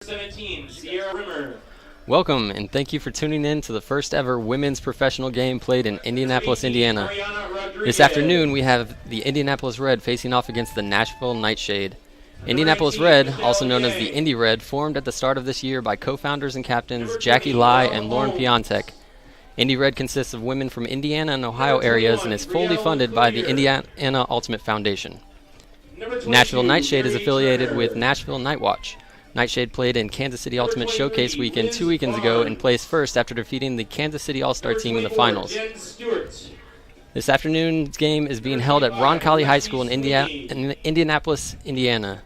17, Sierra Rimmer. Welcome, and thank you for tuning in to the first ever women's professional game played in Indianapolis, Indiana. This afternoon, we have the Indianapolis Red facing off against the Nashville NightShade. Indianapolis Red, also known as the Indy Red, formed at the start of this year by co-founders and captains Jackie Lai and Lauren Piontek. Indy Red consists of women from Indiana and Ohio areas and is fully funded by the Indiana Ultimate Foundation. Nashville NightShade is affiliated with Nashville Nightwatch. NightShade played in Kansas City Ultimate Showcase Weekend 2 weekends ago and placed first after defeating the Kansas City All-Star team in the finals. This afternoon's game is being held at Roncalli High School in Indianapolis, Indiana.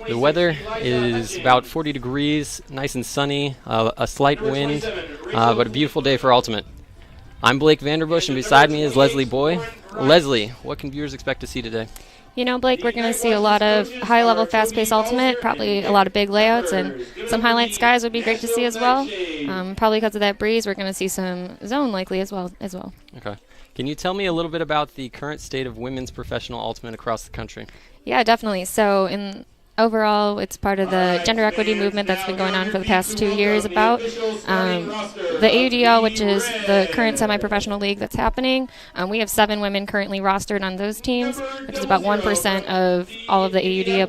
The weather is about 40 degrees, nice and sunny, a slight wind, but a beautiful day for Ultimate. I'm Blake Vanderbush, and beside me is Leslie Boy. Leslie, what can viewers expect to see today? You know, Blake, we're going to see a lot of high-level, fast-paced Ultimate, probably a lot of big layouts, and some highlight skies would be great to see as well. Probably because of that breeze, we're going to see some zone likely as well. Okay. Can you tell me a little bit about the current state of women's professional Ultimate across the country? Yeah, definitely. So overall, it's part of the gender equity movement that's been going on for the past 2 years about the AUDL, which is the current semi-professional league that's happening. We have 7 women currently rostered on those teams, which is about 1% of all of the AUDL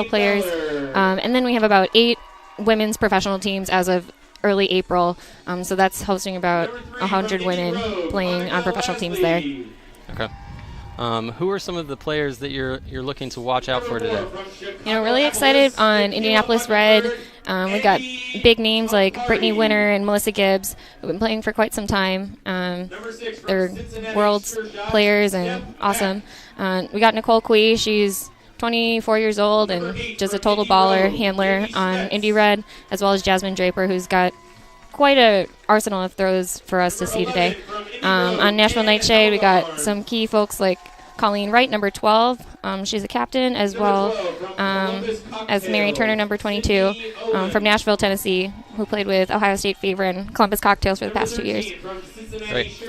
players. And then we have about 8 women's professional teams as of early April. So that's hosting about 100 women playing on professional teams there. Okay. Who are some of the players that you're looking to watch out for today? You know, really excited on Indianapolis Red. We got big names like Brittany Winter and Melissa Gibbs, who've been playing for quite some time. They're world's players and awesome. We got Nicole Quee. She's 24 years old and just a total baller handler on Indy Red, as well as Jasmine Draper, who's got quite a arsenal of throws for us to see today. On Nashville NightShade, we got some key folks like Colleen Wright, number 12. She's a captain, as well as Mary Turner, number 22, from Nashville, Tennessee, who played with Ohio State Fever and Columbus Cocktails for the past 2 years. Great.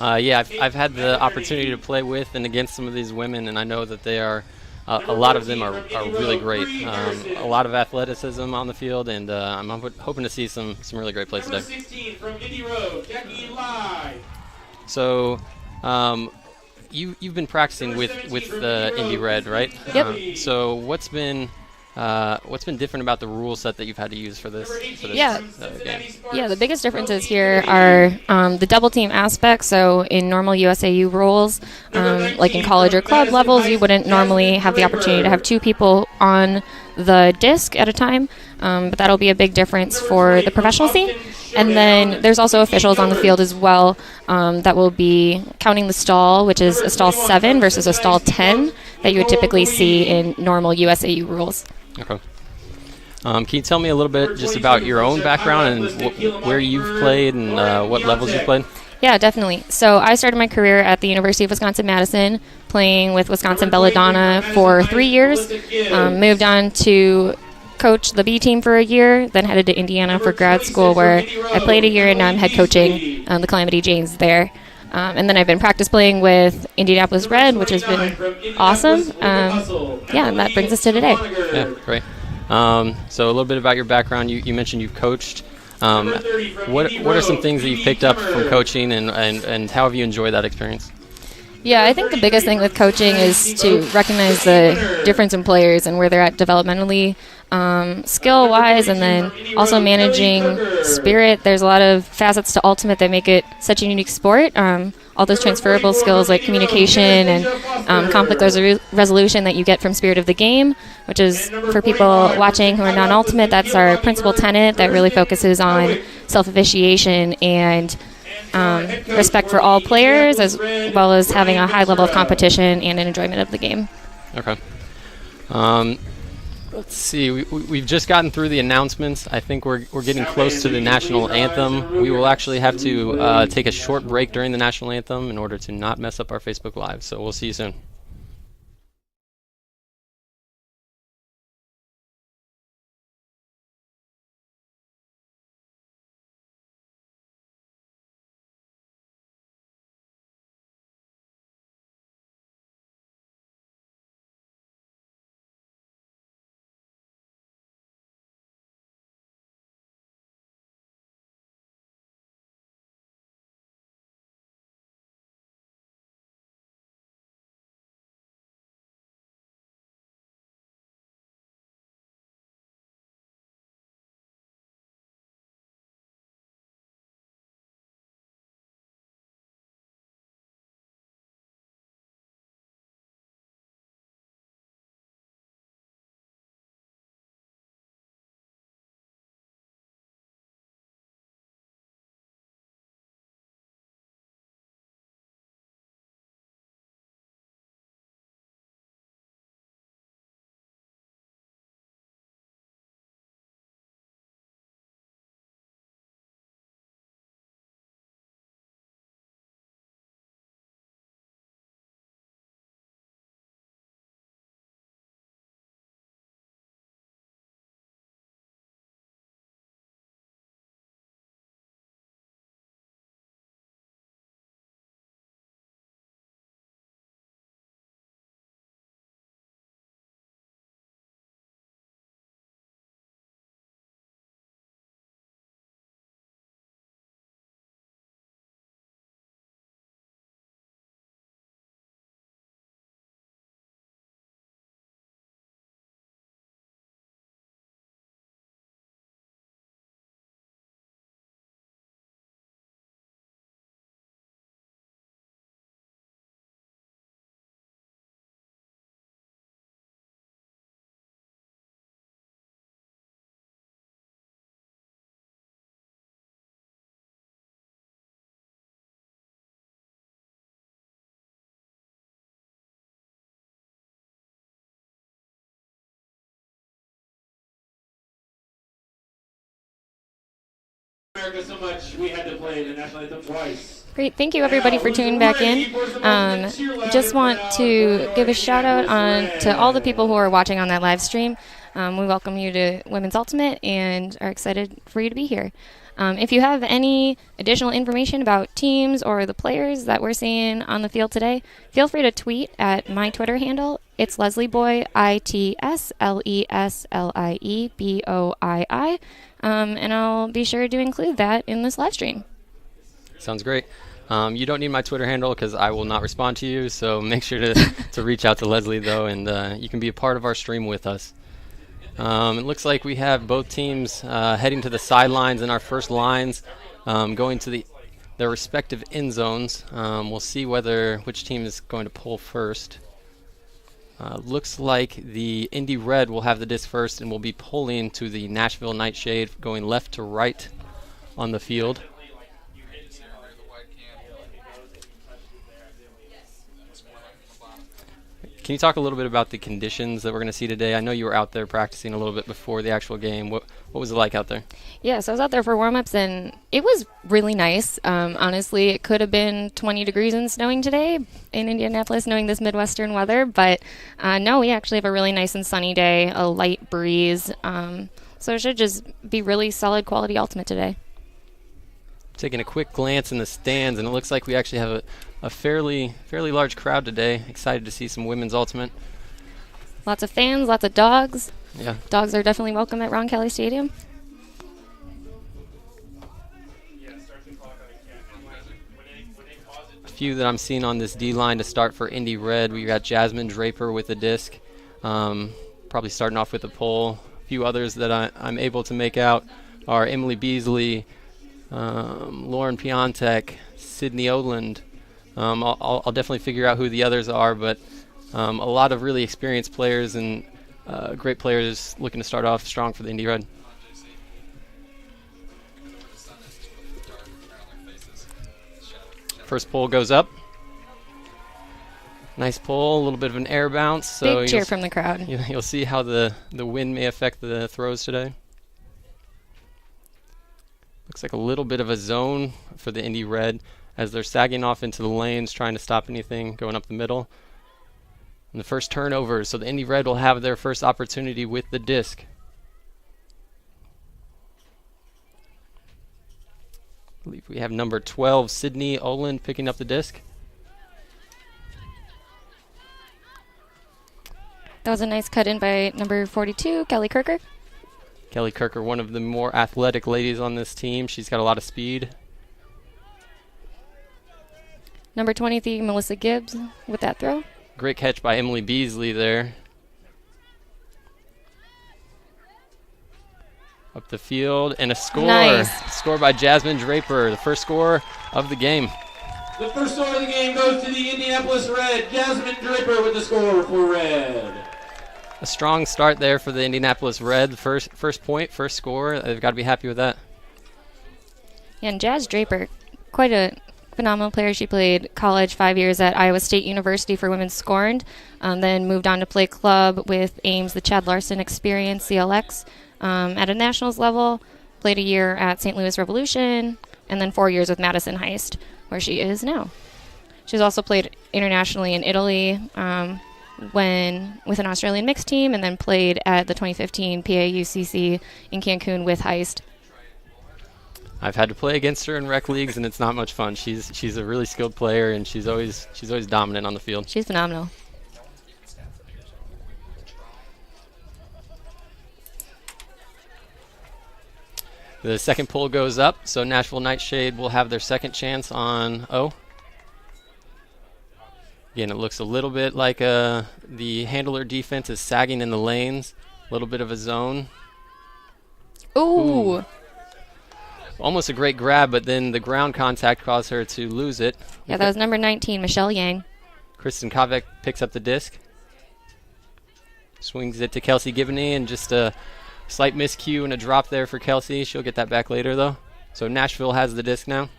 Yeah, I've had the opportunity to play with and against some of these women, and I know that they are a lot of them are really great. A lot of athleticism on the field, and I'm hoping to see some really great plays today. 16 from Indy Road, Jackie Lai. So, you've been practicing with the Indy Red, right? Yep. So what's been different about the rule set that you've had to use for this game? Yeah, the biggest differences here are the double team aspect. So in normal USAU rules, like in college or club levels, you wouldn't normally have the opportunity to have 2 people on the disc at a time, but that'll be a big difference for the professional scene. And then there's also officials on the field as well that will be counting the stall, which is a stall 7 versus a stall 10 that you would typically see in normal USAU rules. Okay. Can you tell me a little bit just about your own background and where you've played and what levels you've played? Yeah, definitely. So I started my career at the University of Wisconsin-Madison, playing with Wisconsin Belladonna for 3 years. Moved on to coach the B team for a year, then headed to Indiana for grad school, where I played a year, and now I'm head coaching the Calamity Janes there. And then I've been practice playing with Indianapolis Red, which has been awesome. Yeah, and that brings us to today. Yeah, great. So a little bit about your background. You mentioned you've coached. What are some things that you've picked up from coaching, and how have you enjoyed that experience? Yeah, I think the biggest thing with coaching is to recognize the difference in players and where they're at developmentally, skill-wise, and then also managing spirit. There's a lot of facets to Ultimate that make it such a unique sport. All those transferable skills like communication and conflict resolution that you get from Spirit of the Game, which is, for people watching who are non-Ultimate, that's our principal tenet that really focuses on self-officiation and respect for all players, as well as having a high level of competition and an enjoyment of the game. Okay. Let's see. We've just gotten through the announcements. I think we're getting close to the national anthem. We will actually have to take a short break during the national anthem in order to not mess up our Facebook Live. So we'll see you soon. America so much we had to play the national anthem twice. Great. Thank you, everybody, for tuning back in. Just want to give a shout-out to all the people who are watching on that live stream. We welcome you to Women's Ultimate and are excited for you to be here. If you have any additional information about teams or the players that we're seeing on the field today, feel free to tweet at my Twitter handle. It's LeslieBoy, ITSLESLIEBOII, and I'll be sure to include that in this live stream. Sounds great. You don't need my Twitter handle because I will not respond to you, so make sure to reach out to Leslie, though, and you can be a part of our stream with us. It looks like we have both teams heading to the sidelines in our first lines, going to their respective end zones. We'll see which team is going to pull first. Looks like the Indy Red will have the disc first and will be pulling to the Nashville Nightshade, going left to right on the field. Can you talk a little bit about the conditions that we're going to see today? I know you were out there practicing a little bit before the actual game. What was it like out there? Yeah, so I was out there for warm-ups, and it was really nice. Honestly, it could have been 20 degrees and snowing today in Indianapolis, knowing this Midwestern weather. But no, we actually have a really nice and sunny day, a light breeze. So it should just be really solid quality Ultimate today. Taking a quick glance in the stands, and it looks like we actually have a fairly large crowd today. Excited to see some women's Ultimate. Lots of fans, lots of dogs. Yeah. Dogs are definitely welcome at Ron Kelly Stadium. A few that I'm seeing on this D line to start for Indy Red. We got Jasmine Draper with a disc, probably starting off with a pole. A few others that I'm able to make out are Emily Beasley, Lauren Piontek, Sydney Oland. I'll definitely figure out who the others are, but a lot of really experienced players and great players looking to start off strong for the Indy Red. First pull goes up. Nice pull, a little bit of an air bounce. So big cheer from the crowd. You'll see how the wind may affect the throws today. Looks like a little bit of a zone for the Indy Red as they're sagging off into the lanes, trying to stop anything going up the middle. And the first turnover, so the Indy Red will have their first opportunity with the disc. I believe we have number 12, Sydney Oland, picking up the disc. That was a nice cut in by number 42, Kelly Kirker. Kelly Kirker, one of the more athletic ladies on this team. She's got a lot of speed. Number 23, Melissa Gibbs with that throw. Great catch by Emily Beasley there. Up the field, and a score. Nice. Score by Jasmine Draper, the first score of the game. The first score of the game goes to the Indianapolis Red. Jasmine Draper with the score for Red. A strong start there for the Indianapolis Red. First point, first score. They've got to be happy with that. Yeah, and Jazz Draper, quite a phenomenal player. She played college 5 years at Iowa State University for women's scorned, then moved on to play club with Ames, the Chad Larson Experience, CLX, at a nationals level, played a year at St. Louis Revolution, and then 4 years with Madison Heist, where she is now. She's also played internationally in Italy, when with an Australian mixed team, and then played at the 2015 PAUCC in Cancun with Heist. I've had to play against her in rec leagues, and it's not much fun. She's a really skilled player, and she's always dominant on the field. She's phenomenal. The second pull goes up, so Nashville Nightshade will have their second chance on O. Again, it looks a little bit like the handler defense is sagging in the lanes. A little bit of a zone. Ooh. Almost a great grab, but then the ground contact caused her to lose it. Yeah, that was number 19, Michelle Yang. Kristen Kovek picks up the disc. Swings it to Kelsey Gibney, and just a slight miscue and a drop there for Kelsey. She'll get that back later, though. So Nashville has the disc now.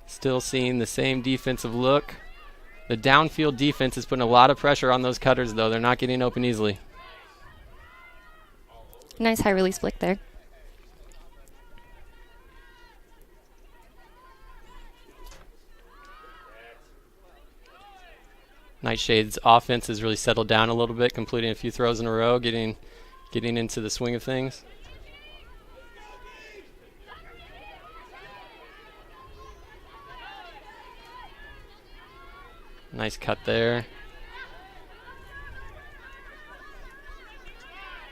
Still seeing the same defensive look. The downfield defense is putting a lot of pressure on those cutters, though. They're not getting open easily. Nice high release flick there. Nightshade's offense has really settled down a little bit, completing a few throws in a row, getting into the swing of things. Nice cut there.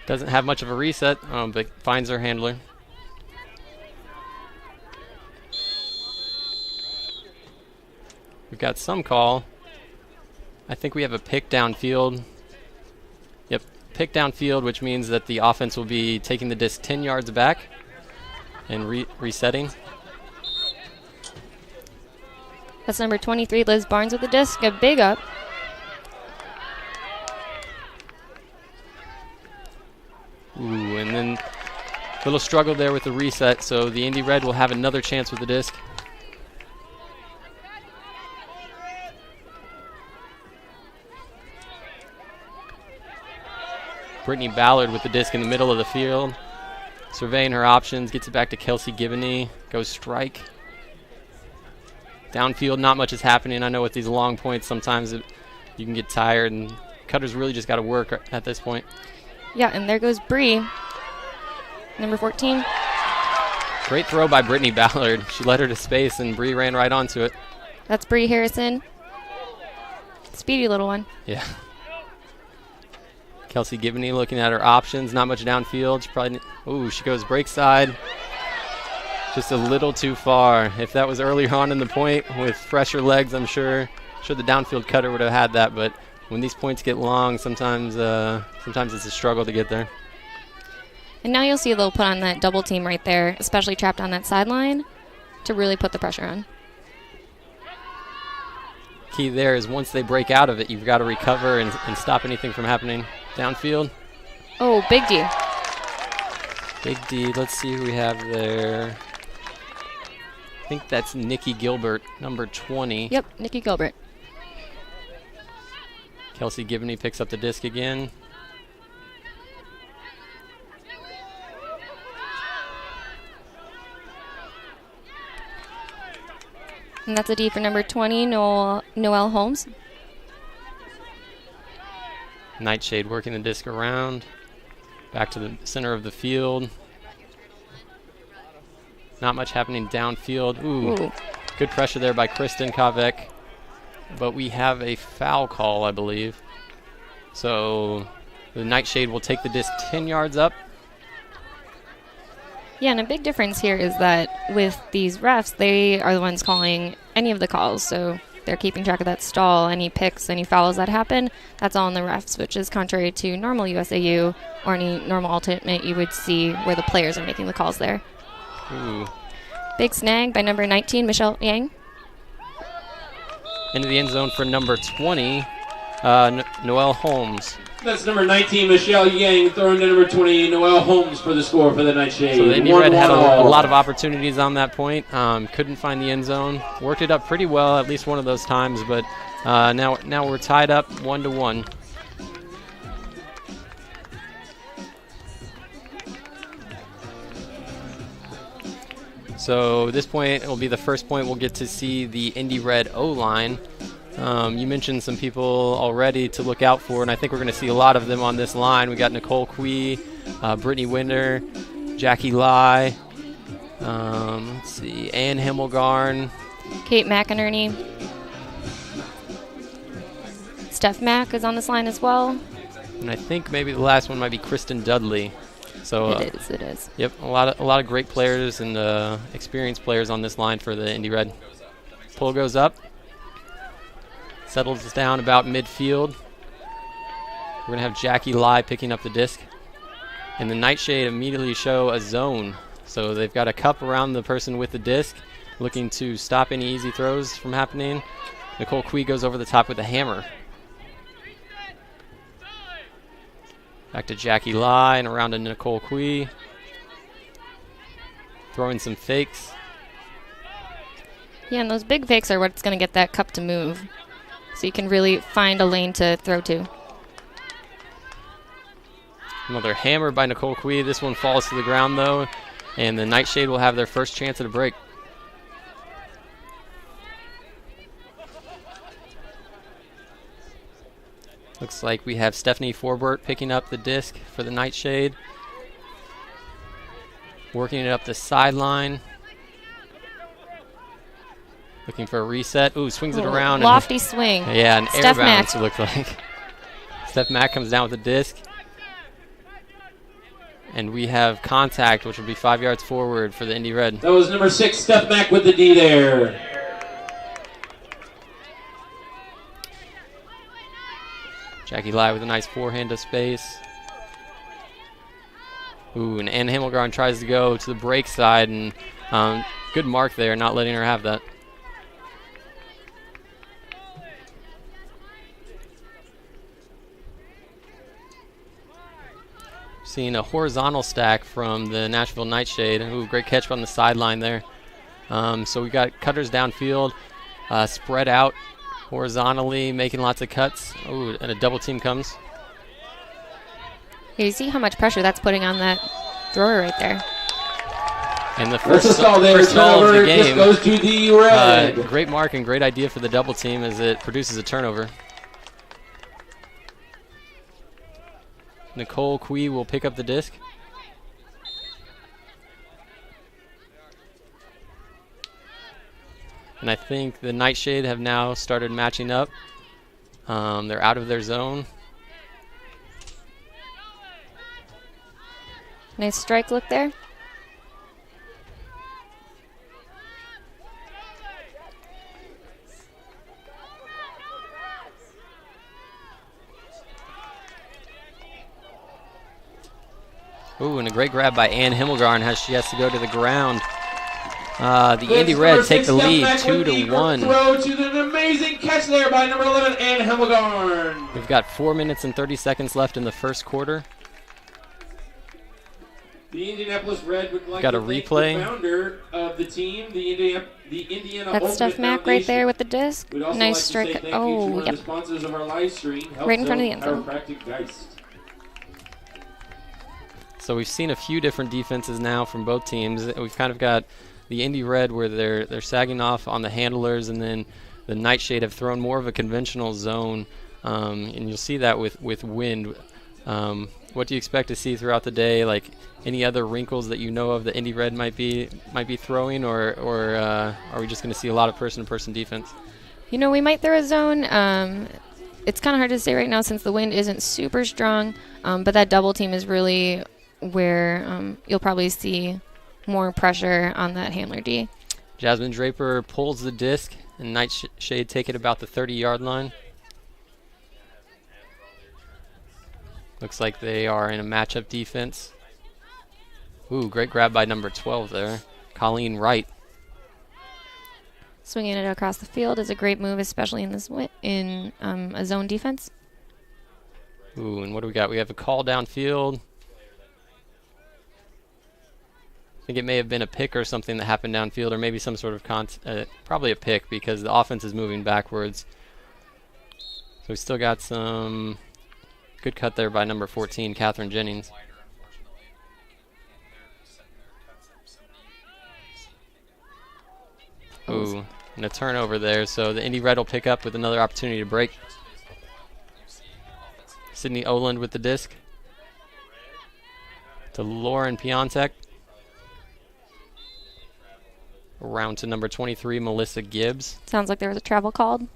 Doesn't have much of a reset, but finds her handler. We've got some call. I think we have a pick downfield. Yep, pick downfield, which means that the offense will be taking the disc 10 yards back and resetting. That's number 23, Liz Barnes with the disc. A big up. Ooh, and then a little struggle there with the reset, so the Indy Red will have another chance with the disc. Brittany Ballard with the disc in the middle of the field, surveying her options, gets it back to Kelsey Gibney, goes strike. Downfield, not much is happening. I know with these long points, sometimes you can get tired, and cutters really just got to work at this point. Yeah, and there goes Bree, number 14. Great throw by Brittany Ballard. She led her to space, and Bree ran right onto it. That's Bree Harrison. Speedy little one. Yeah. Kelsey Gibney looking at her options. Not much downfield. She probably. Ooh, she goes break side. Just a little too far. If that was earlier on in the point with fresher legs, I'm sure the downfield cutter would have had that. But when these points get long, sometimes it's a struggle to get there. And now you'll see they'll put on that double team right there, especially trapped on that sideline, to really put the pressure on. Key there is once they break out of it, you've got to recover and stop anything from happening downfield. Oh, Big D. Big D, let's see who we have there. I think that's Nikki Gilbert, number 20. Yep, Nikki Gilbert. Kelsey Gibney picks up the disc again. And that's a D for number 20, Noelle Holmes. Nightshade working the disc around. Back to the center of the field. Not much happening downfield. Ooh. Good pressure there by Kristen Kovek. But we have a foul call, I believe. So the Nightshade will take the disc 10 yards up. Yeah, and a big difference here is that with these refs, they are the ones calling any of the calls. So they're keeping track of that stall, any picks, any fouls that happen. That's all in the refs, which is contrary to normal USAU or any normal alternate you would see where the players are making the calls there. Ooh. Big snag by number 19, Michelle Yang. Into the end zone for number 20, Noelle Holmes. That's number 19, Michelle Yang, throwing to number 20, Noelle Holmes for the score for the Nightshade. So the Indy Red had a lot of opportunities on that point. Couldn't find the end zone. Worked it up pretty well, at least one of those times, but now we're tied up 1-1. So this point will be the first point we'll get to see the Indy Red O-line. You mentioned some people already to look out for, and I think we're going to see a lot of them on this line. We got Nicole Quee, Brittany Winter, Jackie Lai, let's see, Ann Himmelgarn, Kate McInerney. Steph Mack is on this line as well. And I think maybe the last one might be Kristen Dudley. So it is. Yep, a lot of great players and experienced players on this line for the Indy Red. Pull goes up. Settles down about midfield. We're going to have Jackie Lai picking up the disc. And the Nightshade immediately show a zone. So they've got a cup around the person with the disc, looking to stop any easy throws from happening. Nicole Quee goes over the top with a hammer. Back to Jackie Lai and around to Nicole Quee. Throwing some fakes. Yeah, and those big fakes are what's going to get that cup to move. So you can really find a lane to throw to. Another hammer by Nicole Quee. This one falls to the ground, though, and the Nightshade will have their first chance at a break. Looks like we have Stephanie Forbert picking up the disc for the Nightshade. Working it up the sideline. Looking for a reset. Ooh, swings it around. Lofty swing. Yeah, an air Steph bounce, Mack. it looked like. Steph Mack comes down with the disc. And we have contact, which will be 5 yards forward for the Indy Red. That was number 6, Steph Mack with the D there. Jackie Lai with a nice forehand to space. Ooh, and Ann Himmelgarn tries to go to the break side, and good mark there, not letting her have that. Seeing a horizontal stack from the Nashville Nightshade. Ooh, great catch on the sideline there. So we got cutters downfield, spread out horizontally, making lots of cuts. Ooh, and a double team comes. Here, you see how much pressure that's putting on that thrower right there. And the That's first a stall there. stall of the Turnover just game. goes to the Red. Great mark and great idea for the double team as it produces a turnover. Nicole Quee will pick up the disc. And I think the Nightshade have now started matching up. They're out of their zone. Nice strike look there. Ooh, and a great grab by Ann Himmelgarn as she has to go to the ground. The Indy Red take the lead 2-1. Throw to an amazing catch there by number 11, Ann Himmelgarn. We've got 4 minutes and 30 seconds left in the first quarter. The Indianapolis Red would like Got to a thank replay. the founder of the team, the Indiana That's Ultimate Steph Mack right Foundation. there with the disc. We'd also Nice like strike. To say thank you to Oh, one yep. of the sponsors of our live stream, Right in front of the end zone. Chiropractic Geist. So we've seen a few different defenses now from both teams. We've kind of got the Indy Red where they're sagging off on the handlers, and then the Nightshade have thrown more of a conventional zone, and you'll see that with wind. What do you expect to see throughout the day? Like any other wrinkles that you know of that Indy Red might be throwing, or are we just going to see a lot of person-to-person defense? You know, we might throw a zone. It's kind of hard to say right now since the wind isn't super strong, but that double team is really where you'll probably see more pressure on that handler D. Jasmine Draper pulls the disc, and Nightshade take it about the 30-yard line. Looks like they are in a matchup defense. Ooh, great grab by number 12 there, Colleen Wright. Swinging it across the field is a great move, especially in this in a zone defense. Ooh, and what do we got? We have a call downfield. I think it may have been a pick or something that happened downfield, or maybe some sort of probably a pick because the offense is moving backwards. So we still got some good cut there by number 14, Catherine Jennings. Ooh, and a turnover there. So the Indy Red will pick up with another opportunity to break. Sydney Oland with the disc to Lauren Piontek. Around to number 23, Melissa Gibbs. Sounds like there was a travel called.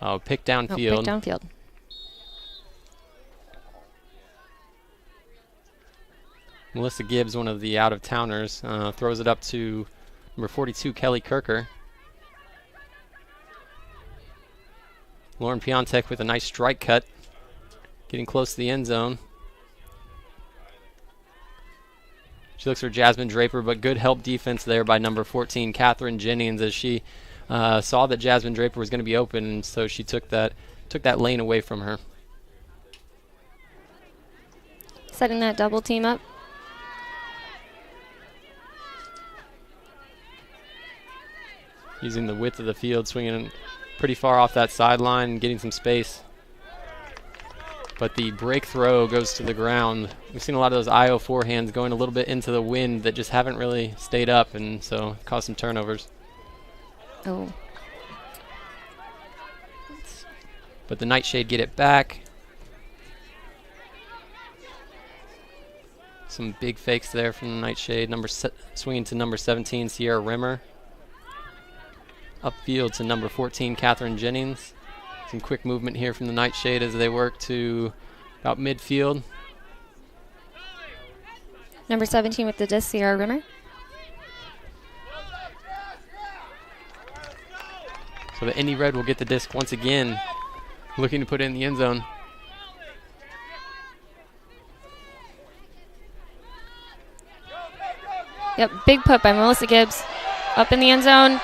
Oh, pick downfield. Pick downfield. Melissa Gibbs, one of the out-of-towners, throws it up to number 42, Kelly Kirker. Lauren Piontek with a nice strike cut, getting close to the end zone. She looks for Jasmine Draper, but good help defense there by number 14, Catherine Jennings, as she saw that Jasmine Draper was going to be open, and so she took that lane away from her. Setting that double team up. Using the width of the field, swinging pretty far off that sideline, getting some space. but the break throw goes to the ground. We've seen a lot of those IO forehands going a little bit into the wind that just haven't really stayed up, and so caused some turnovers. Oh. But the Nightshade get it back. Some big fakes there from the Nightshade. Swinging to number 17, Sierra Rimmer. Upfield to number 14, Catherine Jennings. Some quick movement here from the Nightshade as they work to about midfield. Number 17 with the disc, Sierra Rimmer. So the Indy Red will get the disc once again, looking to put it in the end zone. Yep, big put by Melissa Gibbs. Up in the end zone.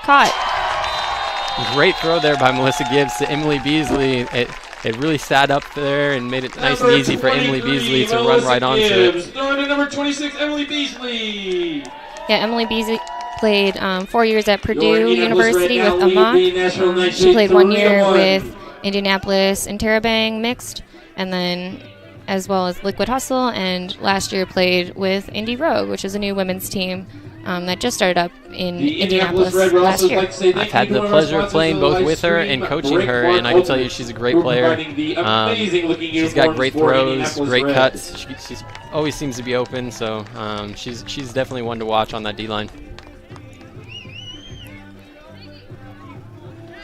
Caught. Great throw there by Melissa Gibbs to Emily Beasley. It really sat up there and made it nice and easy for Emily Beasley to run right onto it. Throwing to number 26, Emily Beasley. Yeah, Emily Beasley played 4 years at Purdue University with Amok. She played 1 year with Indianapolis and Terabang mixed, and then as well as Liquid Hustle, and last year played with Indy Rogue, which is a new women's team that just started up in Indianapolis last year. I've had the pleasure of playing both with her and coaching her, and I can tell you she's a great player. She's got great throws, great cuts. She always seems to be open, so she's definitely one to watch on that D-line.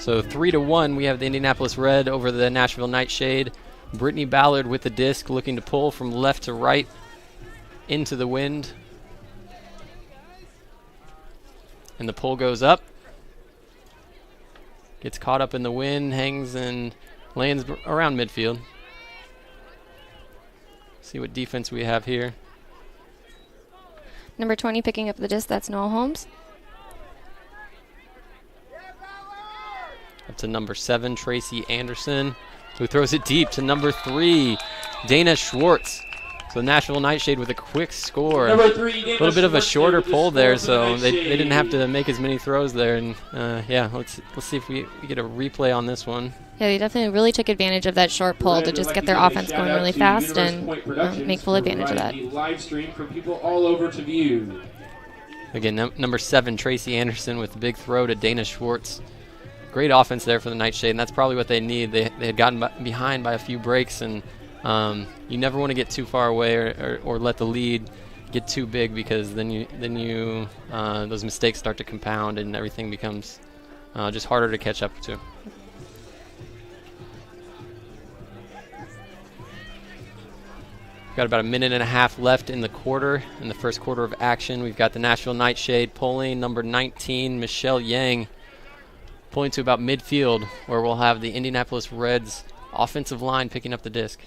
So 3-1, we have the Indianapolis Red over the Nashville Nightshade. Brittany Ballard with the disc, looking to pull from left to right into the wind. And the pull goes up. Gets caught up in the wind, hangs and lands around midfield. See what defense we have here. Number 20 picking up the disc, that's Noel Holmes. Up to number 7, Tracy Anderson, who throws it deep to number 3, Dana Schwartz. So Nashville Nightshade with a quick score. A little bit of a shorter pull there, so they didn't have to make as many throws there. And yeah, let's see if we get a replay on this one. Yeah, they definitely really took advantage of that short pull to just get their offense going really fast and make full advantage of that. Live stream for people all over to view. Again, number 7, Tracy Anderson with a big throw to Dana Schwartz. Great offense there for the Nightshade, and that's probably what they need. They had gotten behind by a few breaks, and you never want to get too far away or let the lead get too big, because then you those mistakes start to compound and everything becomes just harder to catch up to. Got about a minute and a half left in the quarter, in the first quarter of action. We've got the Nashville Nightshade pulling number 19, Michelle Yang, pulling to about midfield, where we'll have the Indianapolis Reds offensive line picking up the disc.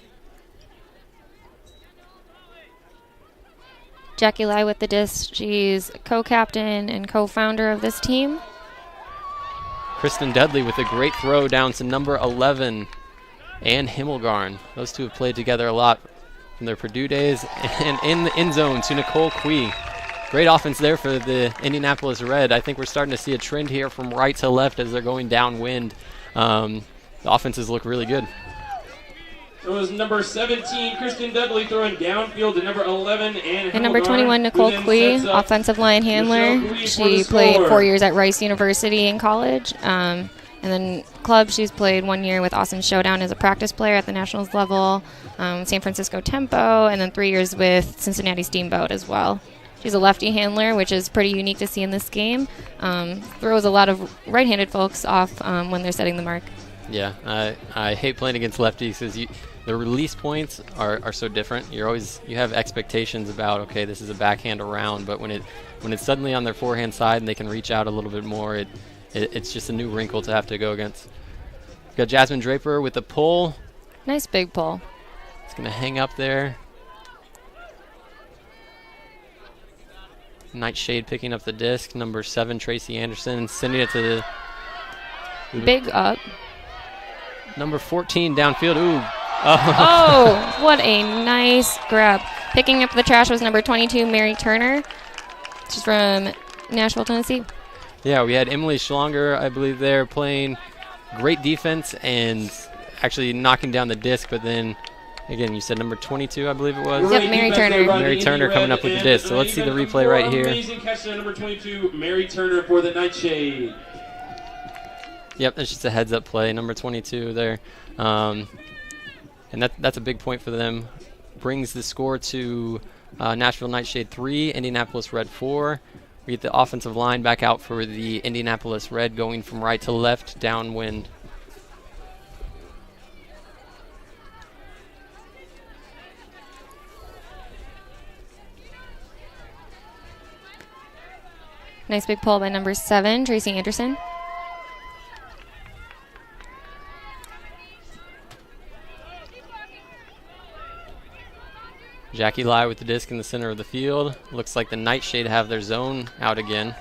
Jackie Lai with the disc. She's co-captain and co-founder of this team. Kristen Dudley with a great throw down to number 11, Ann Himmelgarn. Those two have played together a lot from their Purdue days, and in the end zone to Nicole Quee. Great offense there for the Indianapolis Red. I think we're starting to see a trend here from right to left as they're going downwind. The offenses look really good. It was number 17, Kristen Dudley, throwing downfield to number 11, and number 21, Nicole Quee, offensive line handler. She played 4 years at Rice University in college. And then club, she's played 1 year with Awesome Showdown as a practice player at the Nationals level, San Francisco Tempo, and then 3 years with Cincinnati Steamboat as well. She's a lefty handler, which is pretty unique to see in this game. Throws a lot of right-handed folks off when they're setting the mark. Yeah, I hate playing against lefties because the release points are so different. You have expectations about, okay, this is a backhand around, but when it's suddenly on their forehand side and they can reach out a little bit more, it's just a new wrinkle to have to go against. We've got Jasmine Draper with the pull. Nice big pull. It's going to hang up there. Nightshade picking up the disc. Number 7, Tracy Anderson, sending it to the big up. Number 14 downfield. Ooh. Oh, what a nice grab. Picking up the trash was number 22, Mary Turner. She's from Nashville, Tennessee. Yeah, we had Emily Schlonger, I believe, there playing great defense and actually knocking down the disc, but then again, you said number 22, I believe it was. Yep, Mary Turner. Mary Turner coming up with the disc. So let's see the replay right here. Amazing catch to number 22, Mary Turner for the Nightshade. Yep, that's just a heads-up play, number 22 there. And that's a big point for them. Brings the score to Nashville NightShade 3, Indianapolis Red 4. We get the offensive line back out for the Indianapolis Red, going from right to left, downwind. Nice big pull by number 7, Tracy Anderson. Jackie Lai with the disc in the center of the field. Looks like the Nightshade have their zone out again.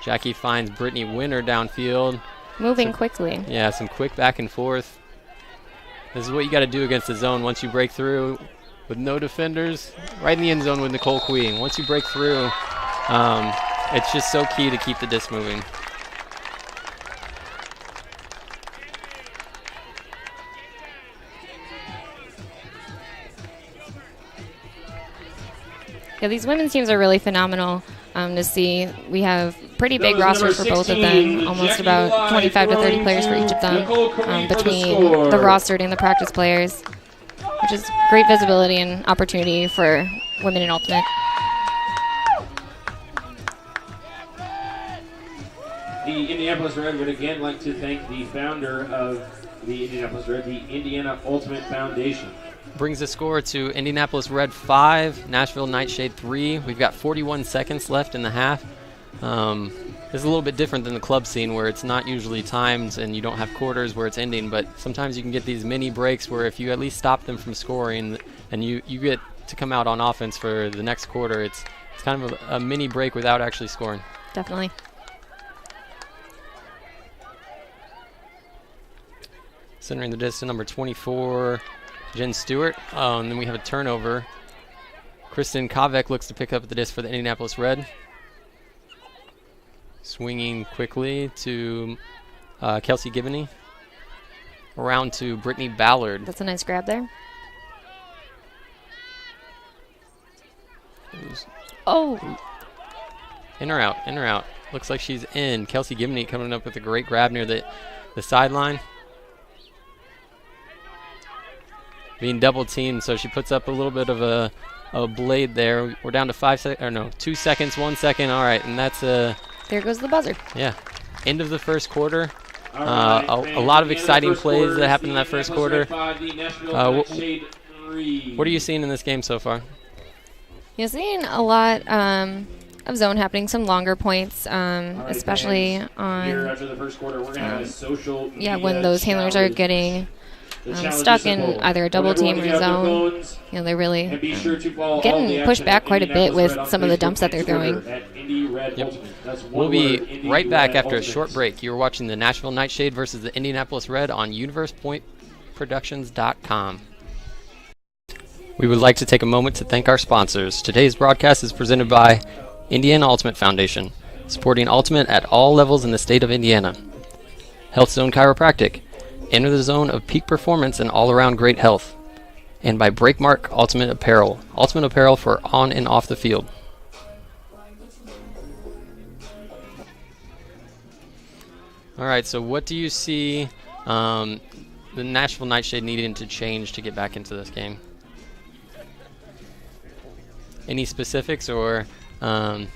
Jackie finds Brittany Winter downfield. Moving quickly. Yeah, some quick back and forth. This is what you got to do against the zone once you break through with no defenders. Right in the end zone with Nicole Queen. Once you break through, it's just so key to keep the disc moving. Yeah, these women's teams are really phenomenal to see. We have pretty big rosters for both of them, almost about 25 to 30 players for each of them between the rostered and the practice players, which is great visibility and opportunity for women in ultimate. The Indianapolis Red would again like to thank the founder of the Indianapolis Red, the Indiana Ultimate Foundation. Brings the score to Indianapolis Red 5, Nashville NightShade 3. We've got 41 seconds left in the half. This is a little bit different than the club scene where it's not usually timed and you don't have quarters where it's ending, but sometimes you can get these mini breaks where if you at least stop them from scoring and you get to come out on offense for the next quarter, it's kind of a mini break without actually scoring. Definitely. Centering the disc to number 24, Jen Stewart. And then we have a turnover. Kristen Kovek looks to pick up the disc for the Indianapolis Red. Swinging quickly to Kelsey Gibney. Around to Brittany Ballard. That's a nice grab there. Oh! In or out, in or out. Looks like she's in. Kelsey Gibney coming up with a great grab near the sideline. Being double teamed, so she puts up a little bit of a blade there. We're down to 2 seconds, 1 second. All right, and that's there goes the buzzer. Yeah, end of the first quarter. A lot of exciting plays that happened in that first quarter. What are you seeing in this game so far? You're seeing a lot of zone happening, some longer points, especially on when those handlers are getting stuck in either a double team or zone. You know, they're really getting pushed back quite a bit with some of the dumps that they're throwing. Yep. We'll be right back after a short break. You're watching the Nashville NightShade versus the Indianapolis Red on UniversePointProductions.com. We would like to take a moment to thank our sponsors. Today's broadcast is presented by Indiana Ultimate Foundation, supporting Ultimate at all levels in the state of Indiana. Health Zone Chiropractic, enter the zone of peak performance and all-around great health. And by Breakmark Ultimate Apparel for on and off the field. All right, so what do you see the Nashville NightShade needing to change to get back into this game? Any specifics or... You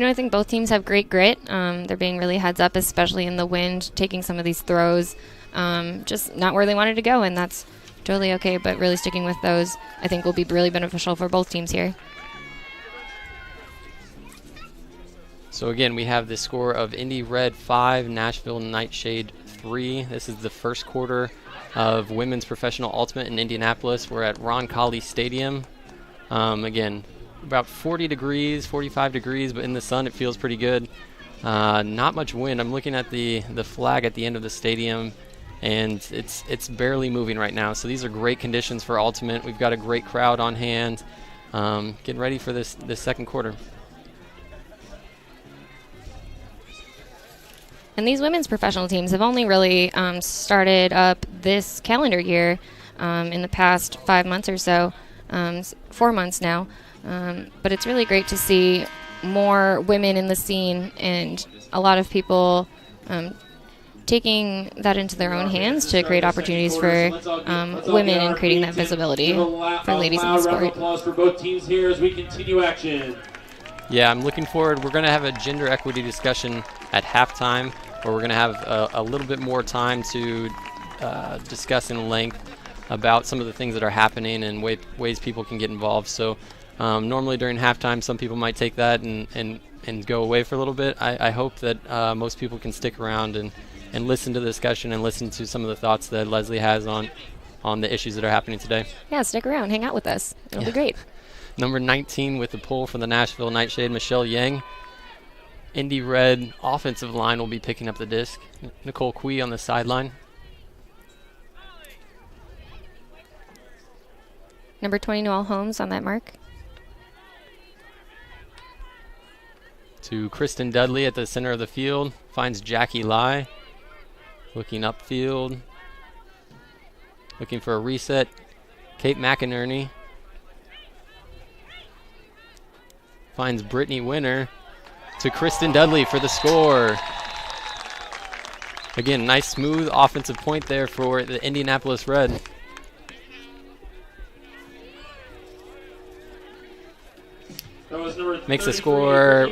know, I think both teams have great grit. They're being really heads up, especially in the wind, taking some of these throws just not where they wanted to go, and that's totally okay, but really sticking with those I think will be really beneficial for both teams here. So again, we have the score of Indy Red 5, Nashville NightShade 3. This is the first quarter of Women's Professional Ultimate in Indianapolis. We're at Roncalli Stadium. Again, about 40 degrees, 45 degrees, but in the sun it feels pretty good. Not much wind. I'm looking at the flag at the end of the stadium, and it's barely moving right now. So these are great conditions for Ultimate. We've got a great crowd on hand. Getting ready for this second quarter. And these women's professional teams have only really started up this calendar year in the past 5 months or so, 4 months now. But it's really great to see more women in the scene and a lot of people taking that into their own hands to create opportunities for women and creating that visibility for ladies in the sport. Applause for both teams here as we continue action. Yeah, I'm looking forward. We're going to have a gender equity discussion at halftime, where we're going to have a little bit more time to discuss in length about some of the things that are happening and ways people can get involved. So normally during halftime, some people might take that and go away for a little bit. I hope that most people can stick around and listen to the discussion and listen to some of the thoughts that Leslie has on the issues that are happening today. Yeah, stick around. Hang out with us. It'll be great. Number 19 with the pull for the Nashville NightShade, Michelle Yang. Indy Red offensive line will be picking up the disc. Nicole Quee on the sideline. Number 20, Noelle Holmes on that mark. To Kristen Dudley at the center of the field. Finds Jackie Lai. Looking upfield. Looking for a reset. Kate McInerney. Finds Brittany Winner. To Kristen Dudley for the score. Again, nice smooth offensive point there for the Indianapolis Red. Makes the score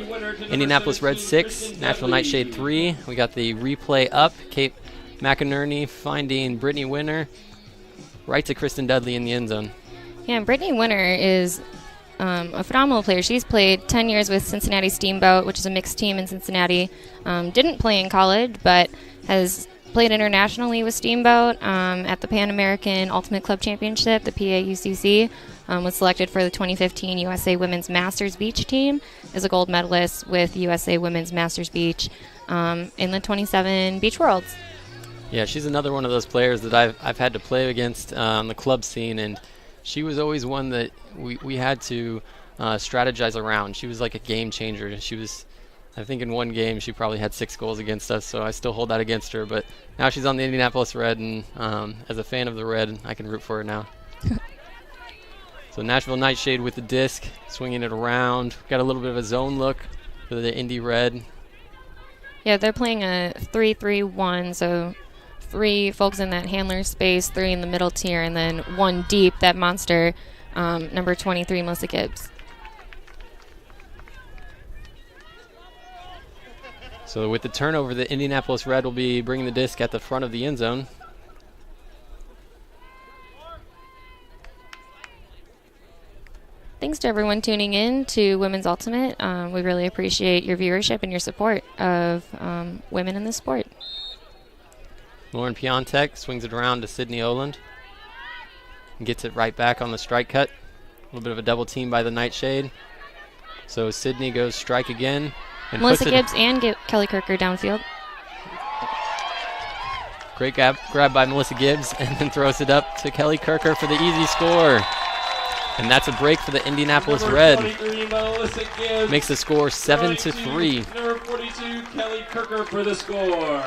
Indianapolis Red 6, Nashville NightShade 3. We got the replay up. Kate McInerney finding Brittany Winner right to Kristen Dudley in the end zone. Yeah, and Brittany Winner is a phenomenal player. She's played 10 years with Cincinnati Steamboat, which is a mixed team in Cincinnati. Didn't play in college, but has played internationally with Steamboat at the Pan American Ultimate Club Championship, the PAUCC. Was selected for the 2015 USA Women's Masters Beach team, as a gold medalist with USA Women's Masters Beach in the 27 Beach Worlds. Yeah, she's another one of those players that I've had to play against on the club scene, and she was always one that we had to strategize around. She was like a game changer. She was, I think in one game she probably had 6 goals against us, so I still hold that against her. But now she's on the Indianapolis Red, and as a fan of the Red, I can root for her now. So Nashville NightShade with the disc, swinging it around. Got a little bit of a zone look for the Indy Red. Yeah, they're playing a 3-3-1, so 3 folks in that handler space, 3 in the middle tier, and then 1 deep, that monster, number 23, Melissa Gibbs. So with the turnover, the Indianapolis Red will be bringing the disc at the front of the end zone. Thanks to everyone tuning in to Women's Ultimate. We really appreciate your viewership and your support of women in this sport. Lauren Piontek swings it around to Sydney Oland and gets it right back on the strike cut. A little bit of a double team by the Nightshade. So Sydney goes strike again. And Melissa Gibbs and Kelly Kirker downfield. Great grab by Melissa Gibbs, and then throws it up to Kelly Kirker for the easy score. And that's a break for the Indianapolis Red. Makes the score 7-3. Number 42, Kelly Kirker for the score.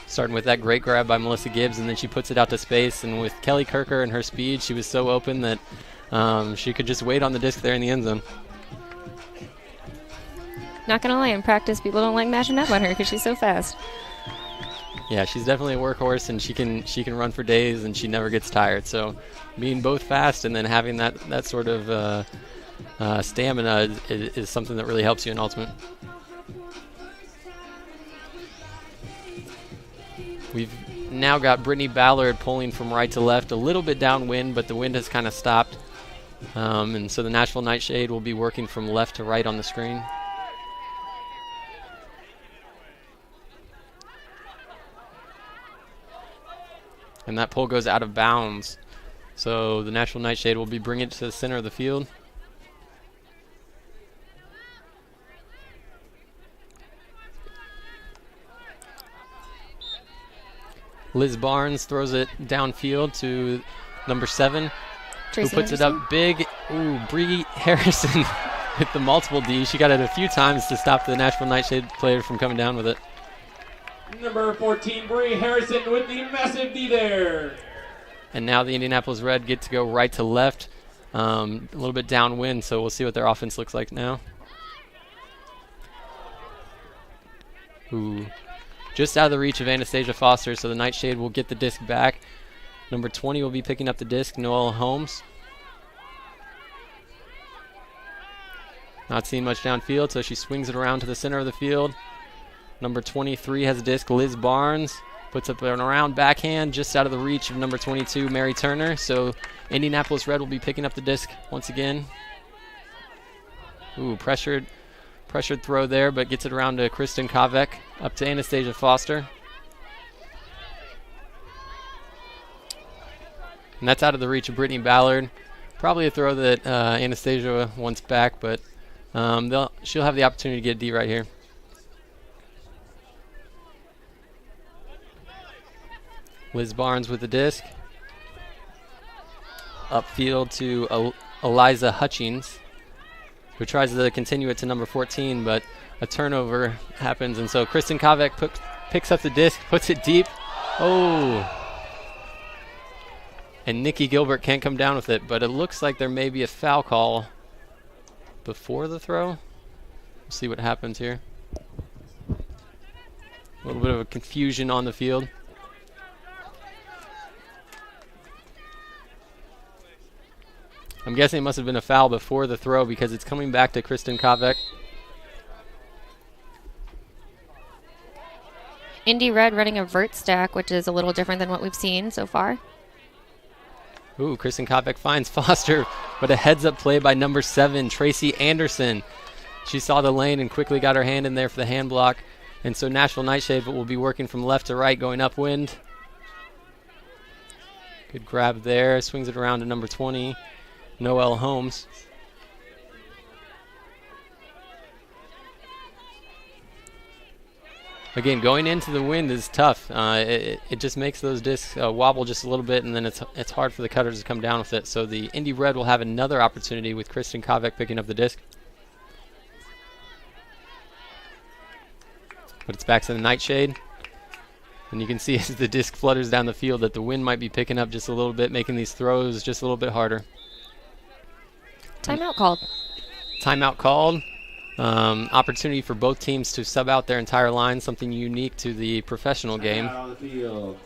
Starting with that great grab by Melissa Gibbs, and then she puts it out to space. And with Kelly Kirker and her speed, she was so open that she could just wait on the disc there in the end zone. Not going to lie, in practice, people don't like matching up on her because she's so fast. Yeah, she's definitely a workhorse, and she can run for days, and she never gets tired. So being both fast and then having that sort of stamina is something that really helps you in Ultimate. We've now got Brittany Ballard pulling from right to left, a little bit downwind, but the wind has kind of stopped. And so the Nashville NightShade will be working from left to right on the screen. And that pull goes out of bounds. So the Nashville NightShade will be bringing it to the center of the field. Liz Barnes throws it downfield to number 7, Tracy who puts Anderson. it up big. Ooh, Bree Harrison with the multiple D. She got it a few times to stop the Nashville NightShade player from coming down with it. Number 14, Bree Harrison with the massive D there. And now the Indianapolis Red get to go right to left, a little bit downwind, so we'll see what their offense looks like now. Ooh, just out of the reach of Anastasia Foster, so the Nightshade will get the disc back. Number 20 will be picking up the disc, Noelle Holmes. Not seeing much downfield, so she swings it around to the center of the field. Number 23 has a disc, Liz Barnes. Puts up an around backhand just out of the reach of number 22, Mary Turner. So Indianapolis Red will be picking up the disc once again. Ooh, pressured throw there, but gets it around to Kristen Kovek, up to Anastasia Foster. And that's out of the reach of Brittany Ballard. Probably a throw that Anastasia wants back, but she'll have the opportunity to get a D right here. Liz Barnes with the disc. Upfield to Eliza Hutchings, who tries to continue it to number 14, but a turnover happens, and so Kristen Kovek picks up the disc, puts it deep. Oh! And Nikki Gilbert can't come down with it, but it looks like there may be a foul call before the throw. We'll see what happens here. A little bit of a confusion on the field. I'm guessing it must have been a foul before the throw because it's coming back to Kristen Kovek. Indy Red running a vert stack, which is a little different than what we've seen so far. Ooh, Kristen Kovek finds Foster, but a heads-up play by number 7, Tracy Anderson. She saw the lane and quickly got her hand in there for the hand block. And so Nashville NightShade will be working from left to right, going upwind. Good grab there. Swings it around to number 20. Noelle Holmes. Again, going into the wind is tough. It just makes those discs wobble just a little bit, and then it's hard for the cutters to come down with it. So the Indy Red will have another opportunity with Kristen Kovek picking up the disc. But it's back to the Nightshade. And you can see as the disc flutters down the field that the wind might be picking up just a little bit, making these throws just a little bit harder. Timeout called. Timeout called. Opportunity for both teams to sub out their entire line, something unique to the professional game. Out on the field.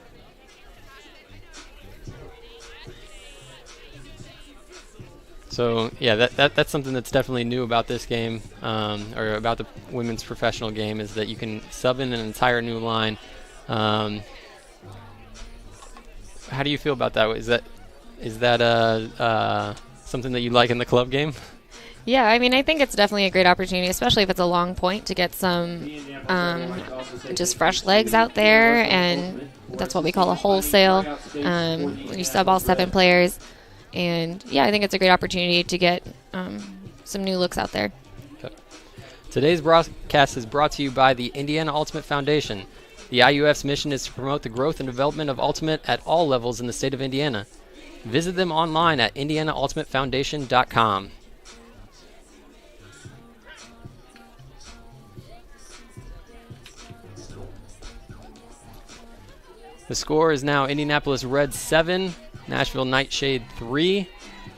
So yeah, that's something that's definitely new about this game, or about the women's professional game, is that you can sub in an entire new line. How do you feel about that? Is that something that you like in the club game? Yeah, I mean, I think it's definitely a great opportunity, especially if it's a long point, to get some just fresh legs out there, and that's what we call a wholesale, when you sub all 7 players. And, yeah, I think it's a great opportunity to get some new looks out there. Okay. Today's broadcast is brought to you by the Indiana Ultimate Foundation. The IUF's mission is to promote the growth and development of Ultimate at all levels in the state of Indiana. Visit them online at indianaultimatefoundation.com. The score is now Indianapolis Red 7, Nashville NightShade 3.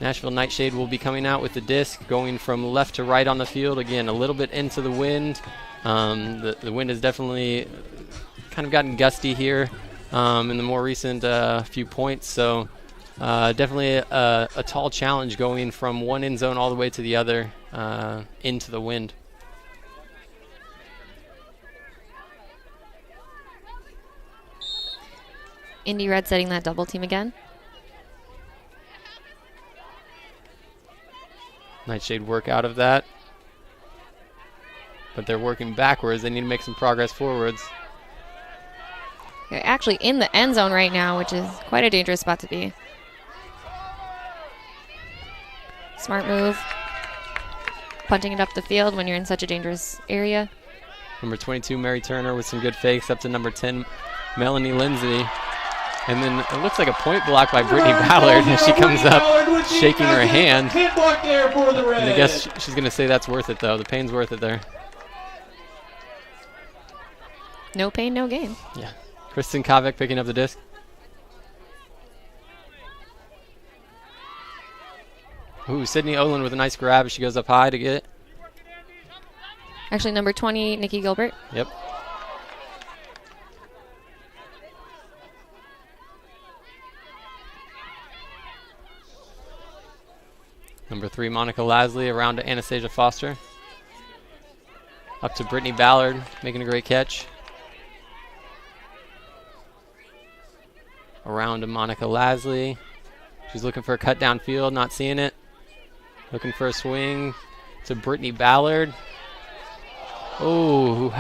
Nashville NightShade will be coming out with the disc, going from left to right on the field. Again, a little bit into the wind. The wind has definitely kind of gotten gusty here in the more recent few points. So definitely a tall challenge going from one end zone all the way to the other into the wind. Indy Red setting that double team again. NightShade work out of that. But they're working backwards. They need to make some progress forwards. They're actually in the end zone right now, which is quite a dangerous spot to be. Smart move. Punting it up the field when you're in such a dangerous area. Number 22, Mary Turner, with some good fakes, up to number 10, Melanie Lindsay. And then it looks like a point block by Brittany Ballard as she comes up shaking her hand. And I guess she's going to say that's worth it, though. The pain's worth it there. No pain, no gain. Yeah. Kristen Kovic picking up the disc. Ooh, Sydney Olin with a nice grab as she goes up high to get it. Actually, number 20, Nikki Gilbert. Yep. Number 3, Monica Lasley around to Anastasia Foster. Up to Brittany Ballard, making a great catch. Around to Monica Lasley. She's looking for a cut downfield, not seeing it. Looking for a swing to Brittany Ballard. Oh,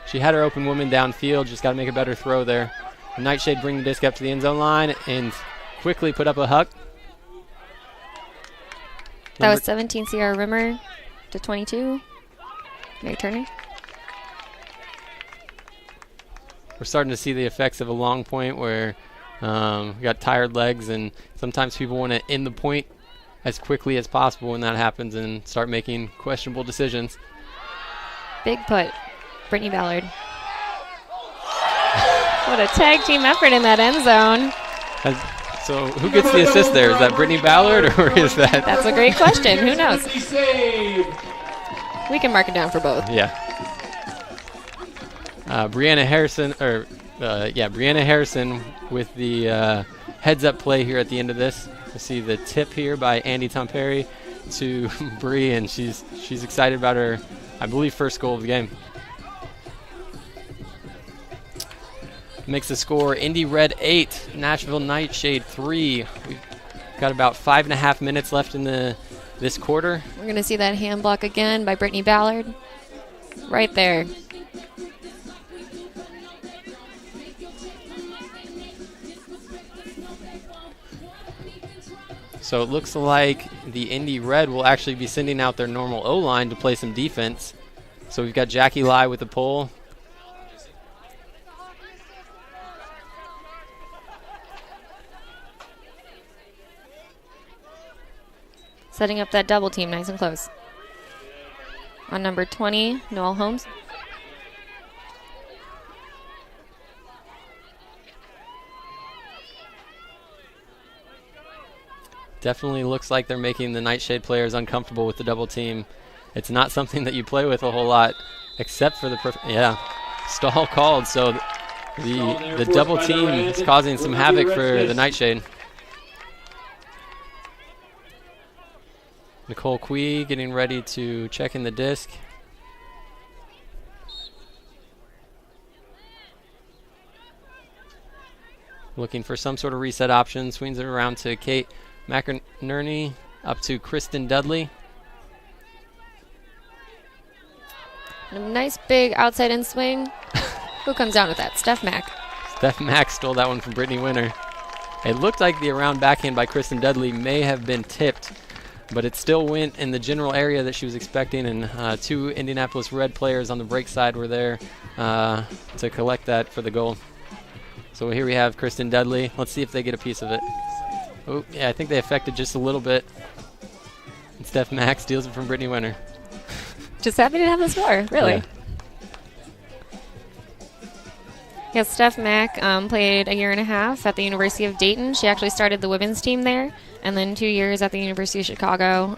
she had her open woman downfield, just got to make a better throw there. The Nightshade bring the disc up to the end zone line and quickly put up a huck. That was 17, Sierra Rimmer to 22, Mary Turner. We're starting to see the effects of a long point where we got tired legs, and sometimes people want to end the point as quickly as possible when that happens and start making questionable decisions. Big put, Brittany Ballard. What a tag team effort in that end zone. So who gets the assist there? Is that Brittany Ballard or is that? That's a great question. Who knows? We can mark it down for both. Yeah. Brianna Harrison, Brianna Harrison with the heads-up play here at the end of this. You see the tip here by Andy Tomperi to Bree, and she's excited about her, I believe, first goal of the game. Makes the score Indy Red 8, Nashville Nightshade 3. We've got about 5.5 minutes left in this quarter. We're going to see that hand block again by Brittany Ballard. Right there. So it looks like the Indy Red will actually be sending out their normal O-line to play some defense. So we've got Jackie Lai with the pull. Setting up that double team nice and close. On number 20, Noel Holmes. Definitely looks like they're making the Nightshade players uncomfortable with the double team. It's not something that you play with a whole lot, except for the stall called. So the double team is causing some havoc for the Nightshade. Nicole Quee getting ready to check in the disc. Looking for some sort of reset option. Swings it around to Kate McInerney, up to Kristen Dudley. A nice big outside in swing. Who comes down with that? Steph Mack. Steph Mack stole that one from Brittany Winter. It looked like the around backhand by Kristen Dudley may have been tipped, but it still went in the general area that she was expecting, and 2 Indianapolis Red players on the break side were there to collect that for the goal. So here we have Kristen Dudley. Let's see if they get a piece of it. Oh, yeah, I think they affected just a little bit. And Steph Mack steals it from Brittany Winter. Just happy to have the score, really. Yeah, Steph Mack played 1.5 years at the University of Dayton. She actually started the women's team there, and then 2 years at the University of Chicago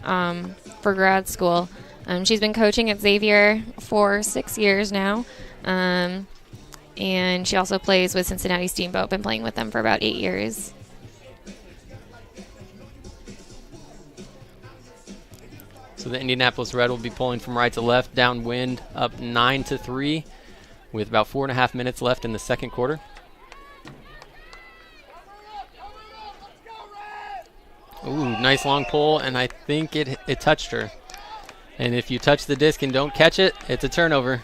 for grad school. She's been coaching at Xavier for 6 years now, and she also plays with Cincinnati Steamboat. Been playing with them for about 8 years. So the Indianapolis Red will be pulling from right to left, downwind, up 9-3, with about 4.5 minutes left in the second quarter. Ooh, nice long pull, and I think it touched her. And if you touch the disc and don't catch it, it's a turnover.